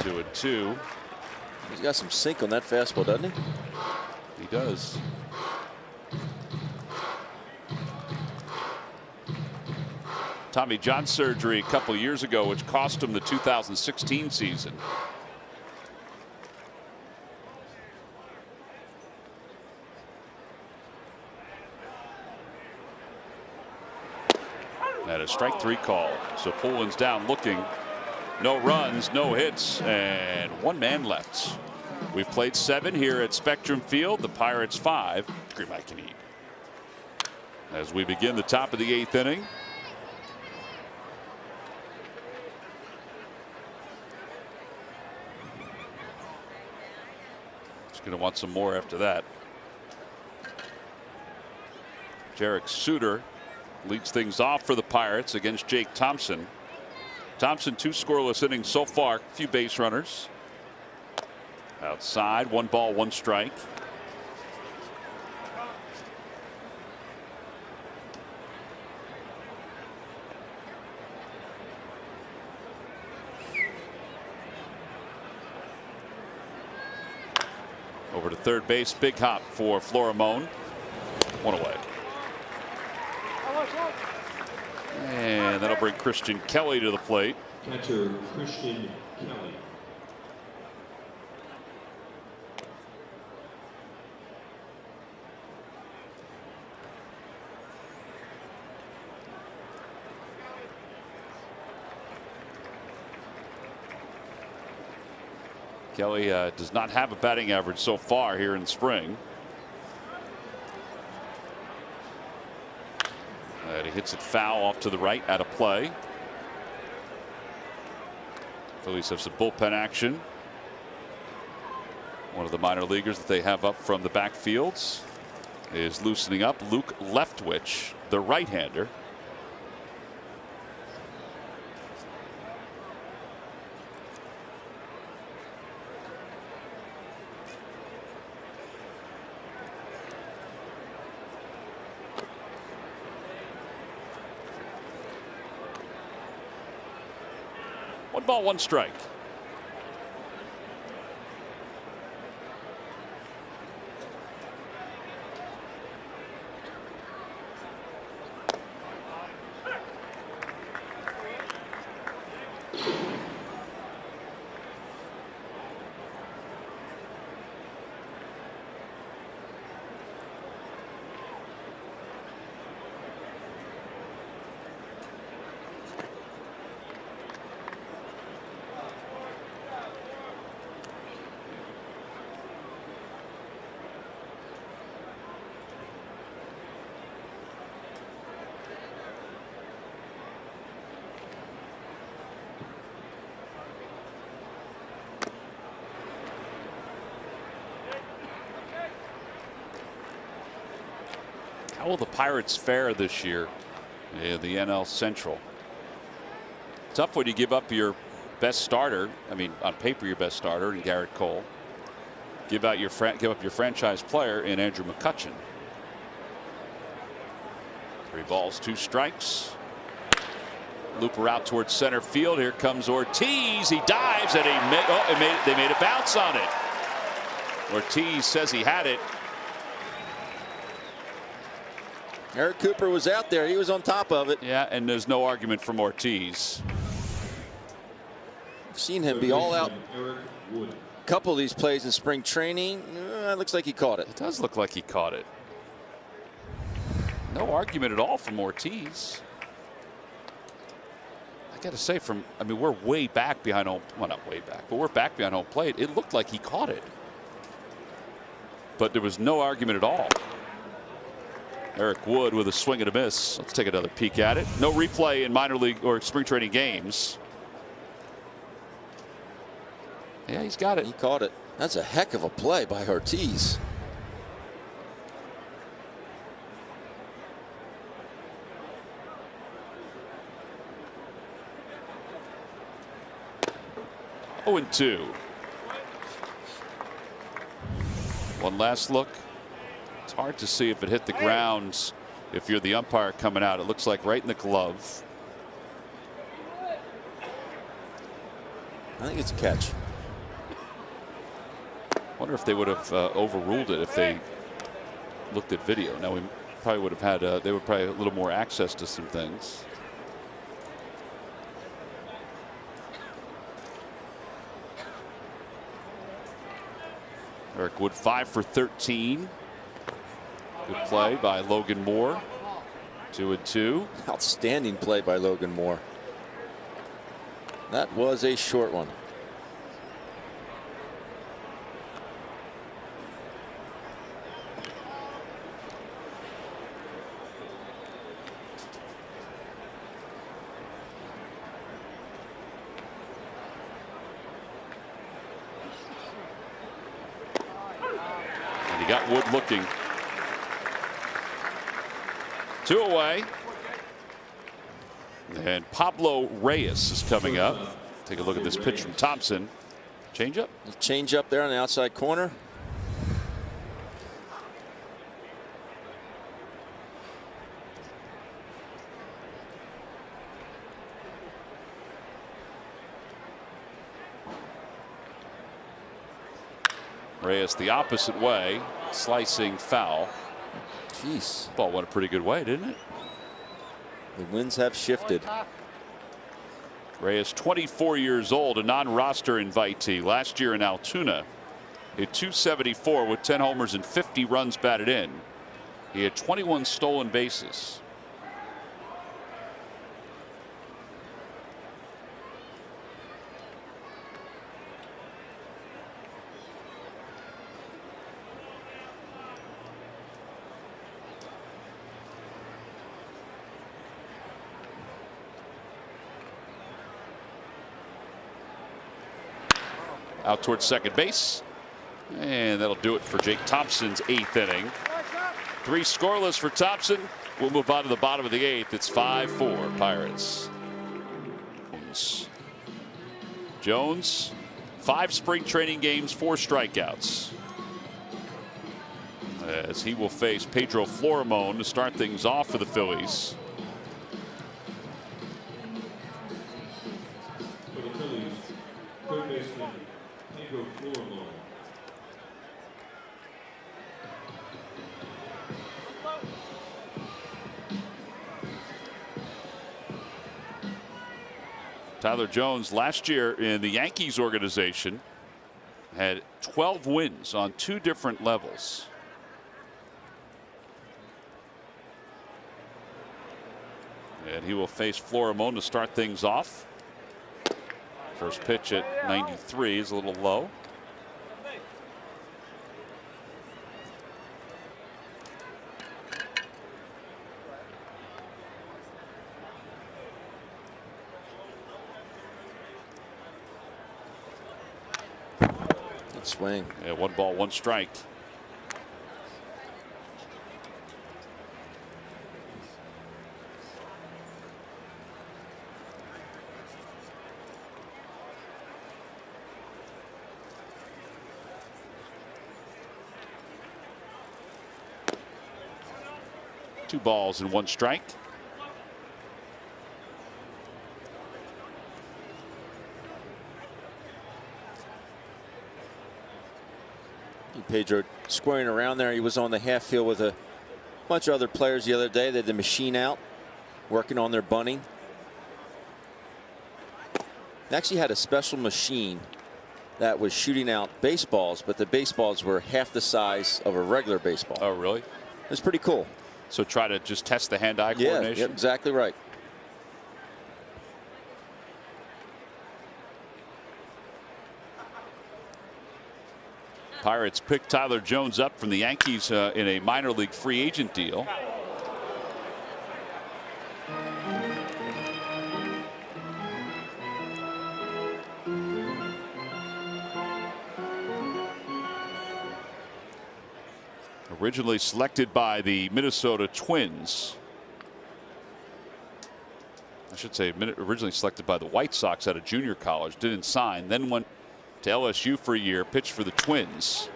Two and two. He's got some sink on that fastball, doesn't he? He does. Tommy John surgery a couple years ago, which cost him the 2016 season. And a strike 3 call. So Poulin's down looking. No runs, no hits, and 1 man left. We've played 7 here at Spectrum Field. The Pirates 5. Scream I can eat. As we begin the top of the 8th inning. He's going to want some more after that. Jarek Suter leads things off for the Pirates against Jake Thompson. Thompson 2 scoreless innings so far, few base runners. Outside, 1 ball, 1 strike. Over to third base, big hop for Florimon. 1 away. And that'll bring Christian Kelly to the plate. Catcher Christian Kelly. Kelly does not have a batting average so far here in spring. And he hits it foul off to the right, out of play. Phillies have some bullpen action. One of the minor leaguers that they have up from the backfields is loosening up. Luke Leftwich, the right-hander. One ball, 1 strike. How will the Pirates fare this year in the NL Central? Tough when you give up your best starter. I mean, on paper, your best starter in Garrett Cole. Give up your franchise player in Andrew McCutchen. 3 balls, 2 strikes. Looper out towards center field. Here comes Ortiz. He dives and they made a bounce on it. Ortiz says he had it. Eric Cooper was out there. He was on top of it. Yeah, and there's no argument from Ortiz. I've seen him be all out. A couple of these plays in spring training. It looks like he caught it. It does look like he caught it. No argument at all from Ortiz. I got to say, I mean, we're way back behind home. Well, not way back, but we're back behind home plate. It looked like he caught it. But there was no argument at all. Eric Wood with a swing and a miss. Let's take another peek at it. No replay in minor league or spring training games. Yeah, he's got it. He caught it. That's a heck of a play by Ortiz. Oh, and 2. One last look. It's hard to see if it hit the ground if you're the umpire coming out. It looks like right in the glove. I think it's a catch. Wonder if they would have overruled it if they looked at video. Now we probably would have had they would probably have a little more access to some things. Eric Wood 5 for 13. Good play by Logan Moore. 2 and 2. Outstanding play by Logan Moore. That was a short one. And he got Wood looking. 2 away. And Pablo Reyes is coming up. Take a look at this pitch from Thompson. Change up. Change up there on the outside corner. Reyes the opposite way, slicing foul. Jeez. Ball went a pretty good way, didn't it? The winds have shifted. Reyes, 24 years old, a non-roster invitee. Last year in Altoona, a .274 with 10 homers and 50 runs batted in. He had 21 stolen bases. Out towards second base. And that'll do it for Jake Thompson's 8th inning. 3 scoreless for Thompson. We'll move on to the bottom of the 8th. It's 5-4 Pirates. Jones, 5 spring training games, 4 strikeouts. As he will face Pedro Florimon to start things off for the Phillies. For the Phillies, third baseman Pedro Florimon. Tyler Jones last year in the Yankees organization had 12 wins on 2 different levels. And he will face Florimon to start things off. First pitch at 93 is a little low. Good swing. Yeah, 1 ball, 1 strike. 2 balls and 1 strike. Pedro squaring around there. He was on the half field with a bunch of other players the other day. They had the machine out, working on their bunting. They actually had a special machine that was shooting out baseballs, but the baseballs were half the size of a regular baseball. Oh, really? It's pretty cool. So try to just test the hand-eye Yeah, coordination? yep, exactly right. Pirates picked Tyler Jones up from the Yankees in a minor league free agent deal. Originally selected by the Minnesota Twins. I should say originally selected by the White Sox out of junior college. Didn't sign. Then went to LSU for a year. Pitched for the Twins.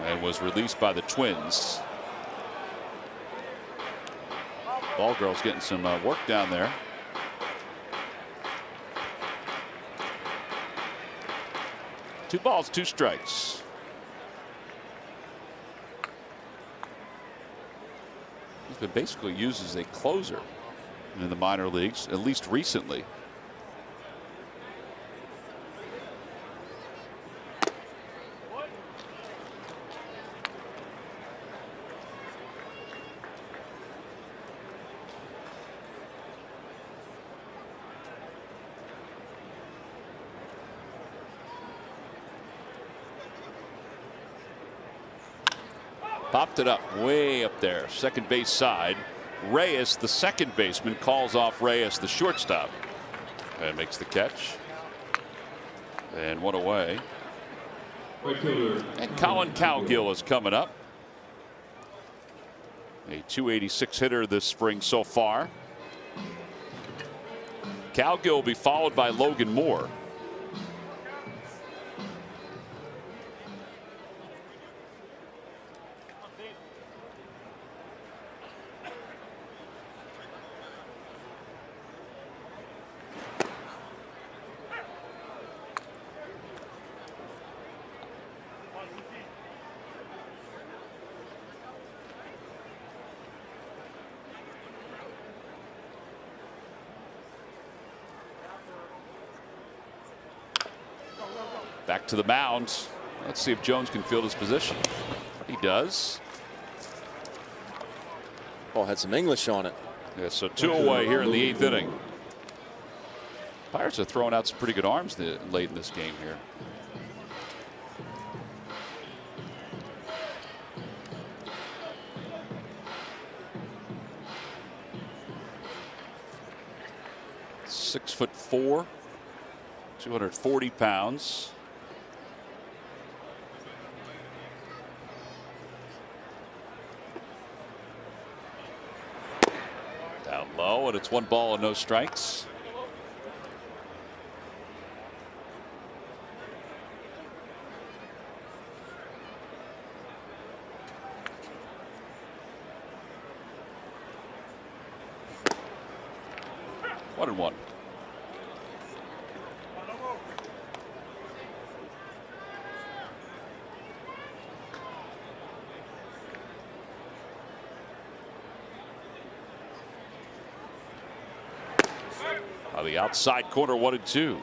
And was released by the Twins. Ball girl's getting some work down there. Two balls, 2 strikes. He's been basically used as a closer in the minor leagues, at least recently. Popped it up, way up there, second base side. Reyes, the second baseman, calls off Reyes, the shortstop, and makes the catch. And 1 away. And Colin Cowgill is coming up. A .286 hitter this spring so far. Cowgill will be followed by Logan Moore. Back to the mound. Let's see if Jones can field his position. He does. Oh, had some English on it. Yeah, so 2 away here in the 8th inning. Pirates are throwing out some pretty good arms late in this game here. .6'4", 240 pounds. Down low, and it's 1 ball and no strikes. One and one. On the outside corner, 1-2.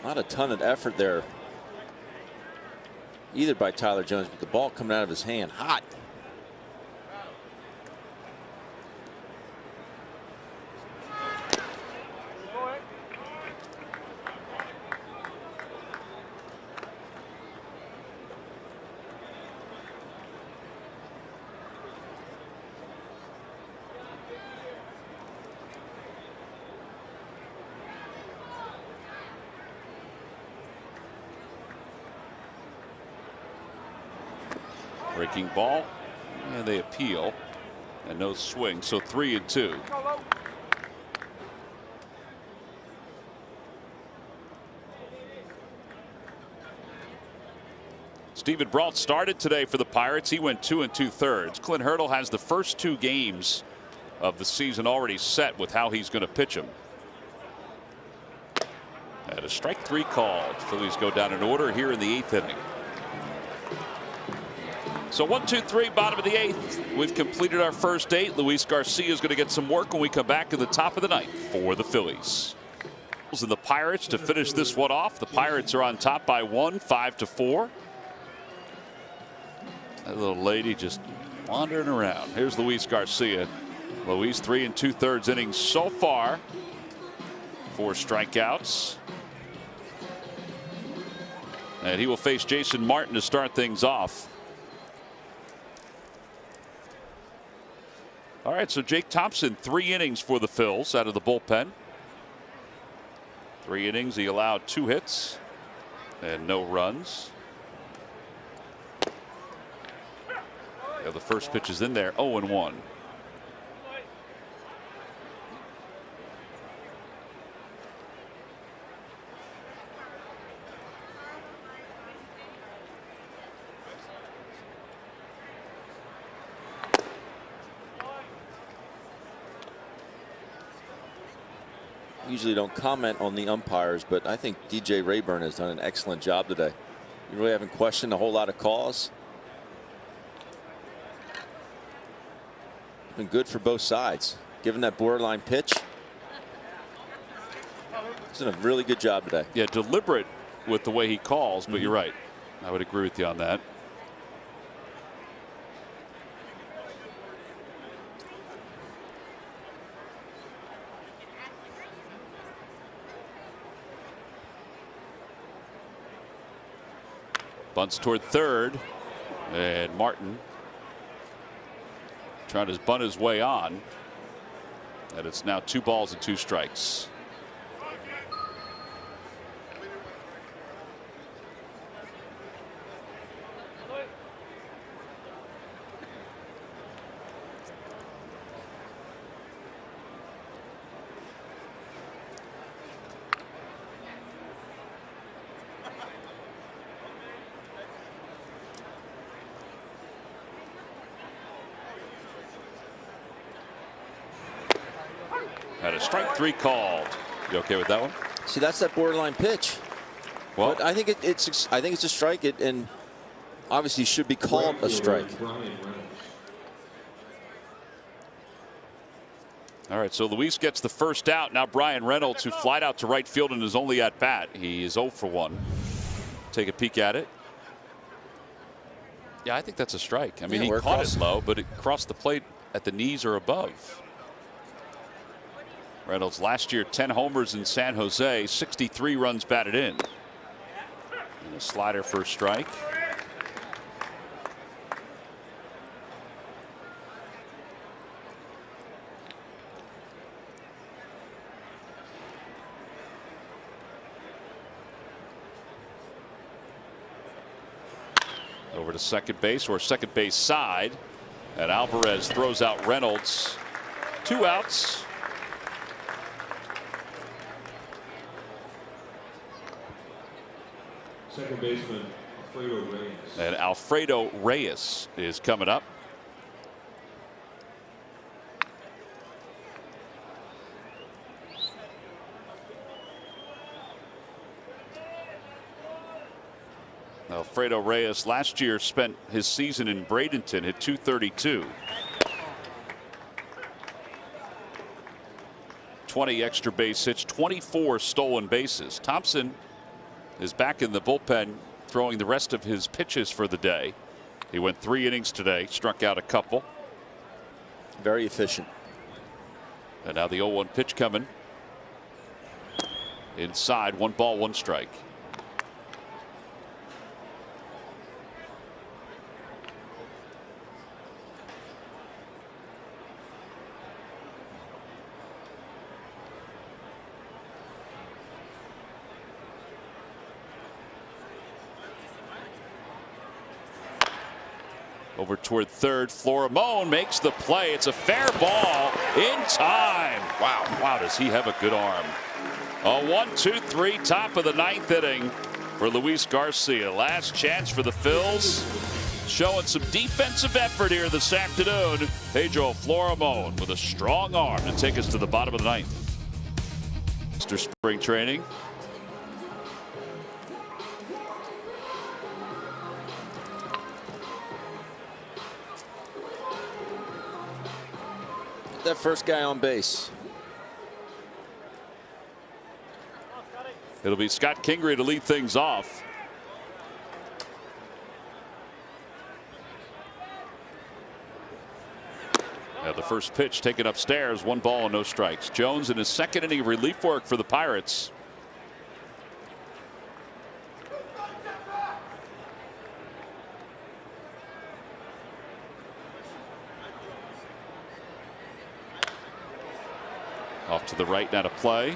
Not a ton of effort there, either by Tyler Jones, but the ball coming out of his hand hot. Breaking ball, and they appeal, and no swing, so 3-2. It's Steven Brault started today for the Pirates. He went 2 2/3. Clint Hurdle has the first 2 games of the season already set with how he's going to pitch them. And a strike 3 called. Phillies go down in order here in the 8th inning. So 1, 2, 3, bottom of the 8th. We've completed our first 8. Luis Garcia is going to get some work when we come back in the top of the 9th for the Phillies. And the Pirates to finish this one off. The Pirates are on top by 1, 5-4. That little lady just wandering around. Here's Luis Garcia. Luis 3 2/3 innings so far. 4 strikeouts. And he will face Jason Martin to start things off. All right, so Jake Thompson, 3 innings for the Phils out of the bullpen. 3 innings, he allowed 2 hits and no runs. Yeah, the first pitch is in there, 0-1. Usually don't comment on the umpires, but I think DJ Rayburn has done an excellent job today. You really haven't questioned a whole lot of calls. Been good for both sides. Given that borderline pitch, he's done a really good job today. Yeah, deliberate with the way he calls, but you're right. I would agree with you on that. Bunts toward third, and Martin trying to bunt his way on. And it's now 2 balls and 2 strikes. Had a strike 3 called. You okay with that one? See, that's that borderline pitch. Well, but I think it's a strike. And obviously should be called a strike. All right, so Luis gets the first out. Now Brian Reynolds, who flied out to right field in his only at bat. He is 0 for 1. Take a peek at it. Yeah, I think that's a strike. I mean, he caught it low, but it crossed the plate at the knees or above. Reynolds last year 10 homers in San Jose, 63 runs batted in. And a slider for a strike. Over to second base, or second base side, and Alvarez throws out Reynolds. 2 outs. Second baseman Alfredo Reyes. And Alfredo Reyes is coming up. Alfredo Reyes last year spent his season in Bradenton, hit .232. 20 extra base hits, 24 stolen bases. Thompson is back in the bullpen throwing the rest of his pitches for the day. He went 3 innings today, struck out a couple. Very efficient. And now the 0-1 pitch coming. Inside, 1 ball, 1 strike. Over toward third. Florimon makes the play. It's a fair ball in time. Wow, does he have a good arm. A 1-2-3 top of the 9th inning. for Luis Garcia. Last chance for the Phils. Showing some defensive effort here this afternoon. Pedro Florimon with a strong arm to take us to the bottom of the ninth. Mr. Spring Training. That first guy on base. It'll be Scott Kingery to lead things off. The first pitch taken upstairs, 1 ball and no strikes. Jones in his second inning of relief work for the Pirates. Off to the right now to play.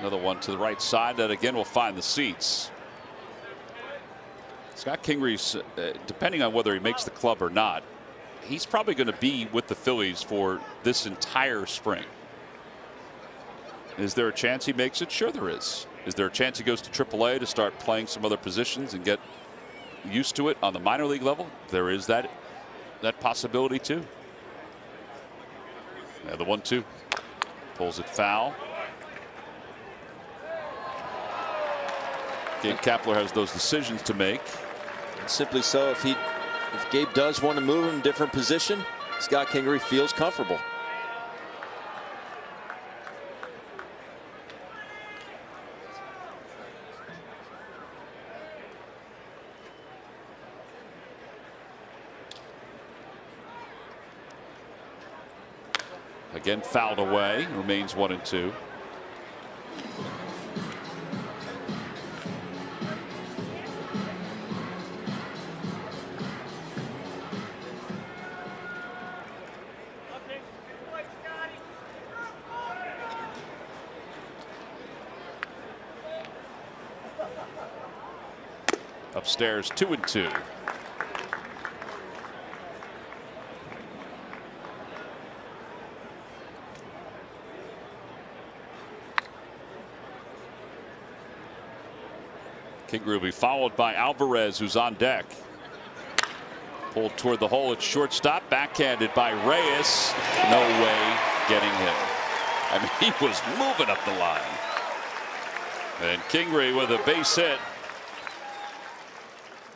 Another one to the right side that again will find the seats. Scott Kingery's, depending on whether he makes the club or not, he's probably going to be with the Phillies for this entire spring. Is there a chance he makes it? Sure there is. Is there a chance he goes to AAA to start playing some other positions and get used to it on the minor league level? There is that possibility too. Yeah, the 1-2 pulls it foul. Gabe Kapler has those decisions to make. Simply so, if Gabe does want to move him in a different position, Scott Kingery feels comfortable. Again fouled away. Remains 1-2. Upstairs 2-2. Kingery will be followed by Alvarez, who's on deck. Pulled toward the hole at shortstop, backhanded by Reyes. No way getting him. I mean, he was moving up the line. And Kingery with a base hit.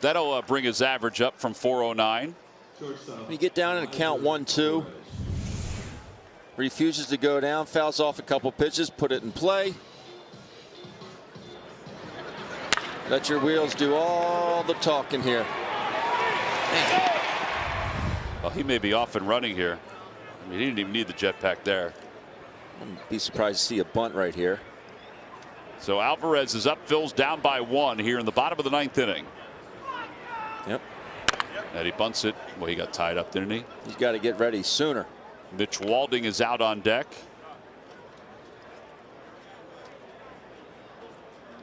That'll bring his average up from 409. When you get down in a count 1-2, refuses to go down, fouls off a couple pitches, put it in play. Let your wheels do all the talking here. Well, he may be off and running here. I mean, he didn't even need the jetpack there. I'd be surprised to see a bunt right here. So Alvarez is up. Phil's down by 1 here in the bottom of the 9th inning. Yep. And he bunts it. Well, he got tied up, didn't he? He's got to get ready sooner. Mitch Walding is out on deck.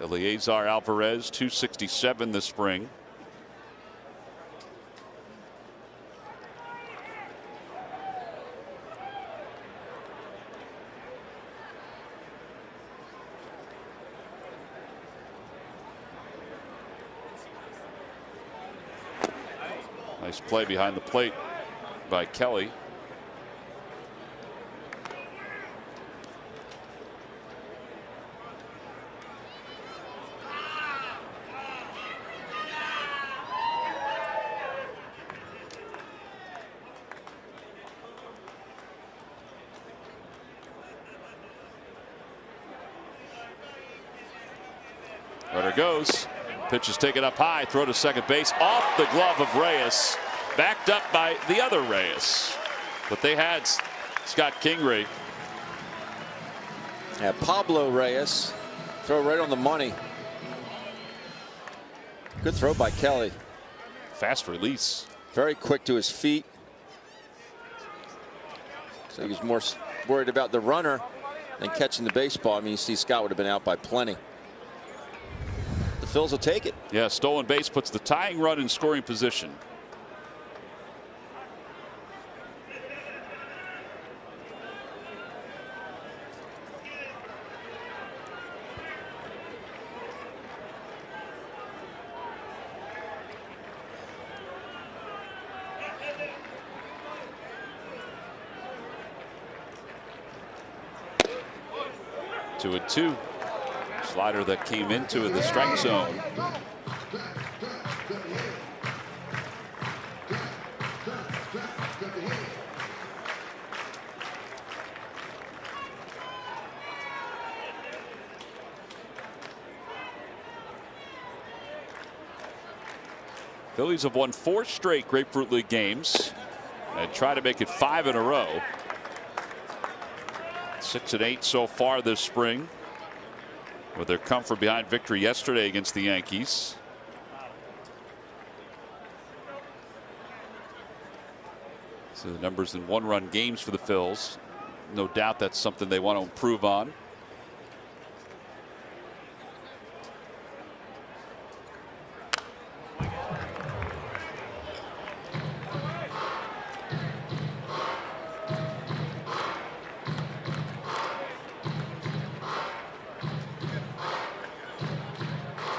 Eleazar Alvarez, 267 this spring. Nice play behind the plate by Kelly. Runner goes. Pitch is taken up high. Throw to second base. Off the glove of Reyes. Backed up by the other Reyes. But they had Scott Kingery. Yeah, Pablo Reyes. Throw right on the money. Good throw by Kelly. Fast release. Very quick to his feet. So he was more worried about the runner than catching the baseball. I mean, you see Scott would have been out by plenty. The Phils will take it. Yeah, stolen base puts the tying run in scoring position. Two and two. Slider that came into the strike zone. Phillies have won 4 straight Grapefruit League games and try to make it 5 in a row. 6 and 8 so far this spring, with their come from behind victory yesterday against the Yankees. So the numbers in 1-run games for the Phils. No doubt that's something they want to improve on.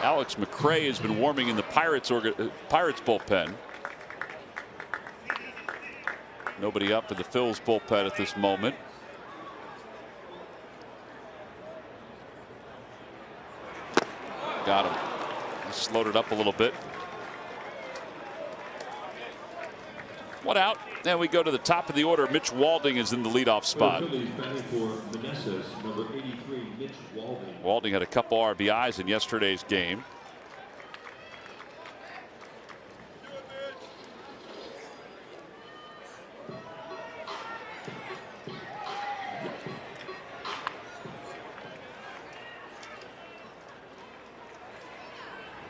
Alex McRae has been warming in the Pirates bullpen. Nobody up in the Phils bullpen at this moment. Got him. He slowed it up a little bit. 1 out. Then we go to the top of the order. Mitch Walding is in the leadoff spot. Walding had a couple RBIs in yesterday's game.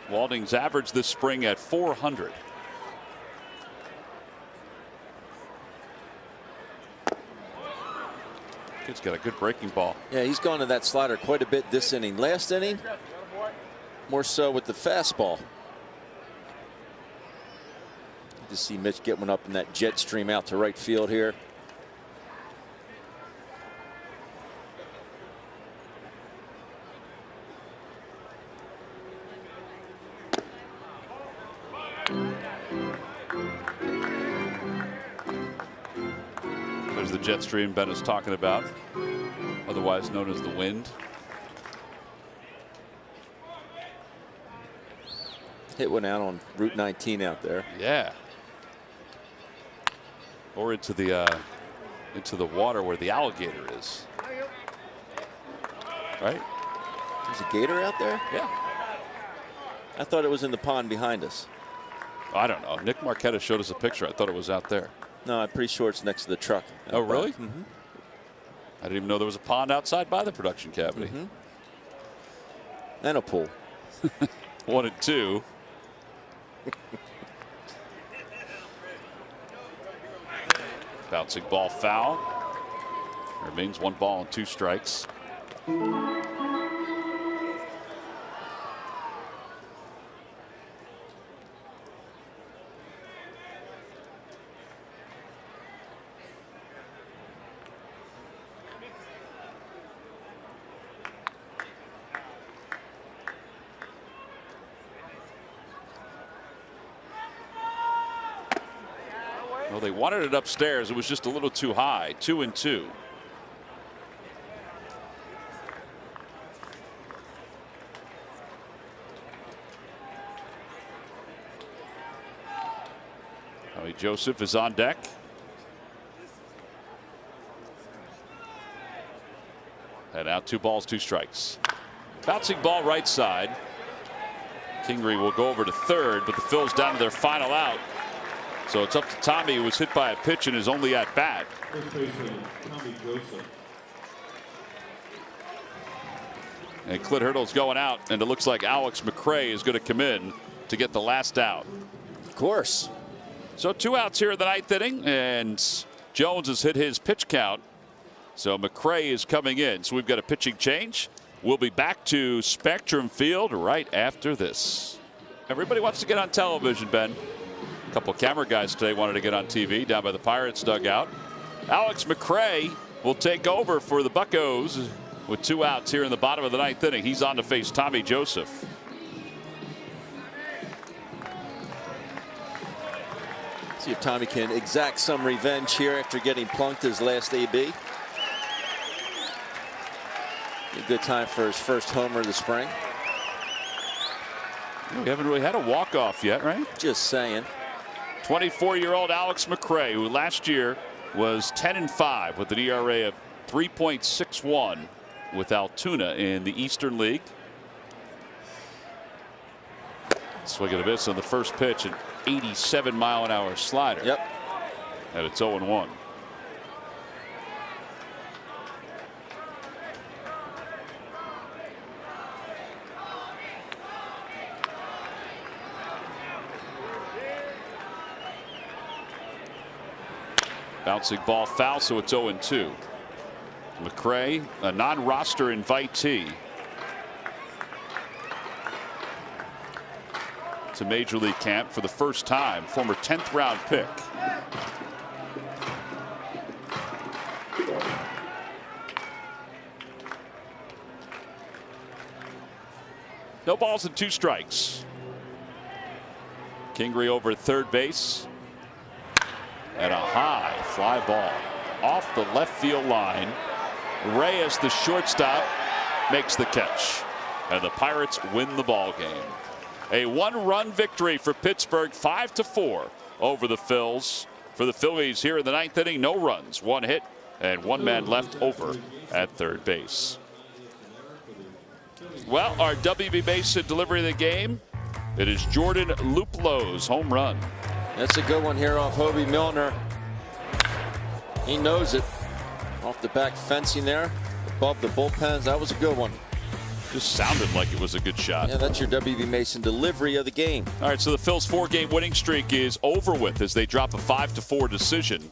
Walding's average this spring at 400. Kid's got a good breaking ball. Yeah, he's gone to that slider quite a bit this inning. Last inning, more so with the fastball. To see Mitch get one up in that jet stream out to right field here. There's the jet stream Ben is talking about, otherwise known as the wind. Hit one out on Route 19 out there. Yeah. Or into the water where the alligator is. Right? There's a gator out there? Yeah. I thought it was in the pond behind us. I don't know. Nick Marquetta showed us a picture. I thought it was out there. No, I'm pretty sure it's next to the truck. Oh, really? Mm-hmm. I didn't even know there was a pond outside by the production cavity. Mm-hmm. And a pool. 1 and 2. Bouncing ball foul. Remains 1 ball and 2 strikes. Well, they wanted it upstairs. It was just a little too high. 2 and 2. Howie Joseph is on deck. And out 2 balls, 2 strikes. Bouncing ball right side. Kingery will go over to third, but the Phils down to their final out. So it's up to Tommy, who was hit by a pitch and is only at bat. First baseman, Tommy Joseph. And Clint Hurdle's going out, and it looks like Alex McRae is going to come in to get the last out. Of course. So 2 outs here in the 9th inning, and Jones has hit his pitch count. So McRae is coming in. So we've got a pitching change. We'll be back to Spectrum Field right after this. Everybody wants to get on television, Ben. A couple of camera guys today wanted to get on TV down by the Pirates dugout. Alex McRae will take over for the Buccos with 2 outs here in the bottom of the 9th inning. He's on to face Tommy Joseph. See if Tommy can exact some revenge here after getting plunked his last AB. A good time for his first homer of the spring. We haven't really had a walk-off yet, right? Just saying. 24-year-old Alex McRae, who last year was 10-5 with an ERA of 3.61 with Altoona in the Eastern League. Swing and a miss on the first pitch, an 87-mile-an-hour slider. Yep. And it's 0-1. Bouncing ball foul, so it's 0-2. McRae, a non-roster invitee to Major League camp for the first time. Former 10th round pick. No balls and 2 strikes. Kingery over at third base. And a high fly ball off the left field line. Reyes, the shortstop, makes the catch. And the Pirates win the ball game. A 1-run victory for Pittsburgh, 5-4 over the Phils. For the Phillies here in the 9th inning, no runs, 1 hit, and 1 man left over at third base. Well, our WB Mason delivery of the game, it is Jordan Luplow's home run. That's a good one here off Hobie Milner. He knows it. Off the back fencing there, above the bullpens. That was a good one. Just sounded like it was a good shot. Yeah, that's your WB Mason delivery of the game. All right, so the Phils' 4-game winning streak is over with as they drop a 5-4 decision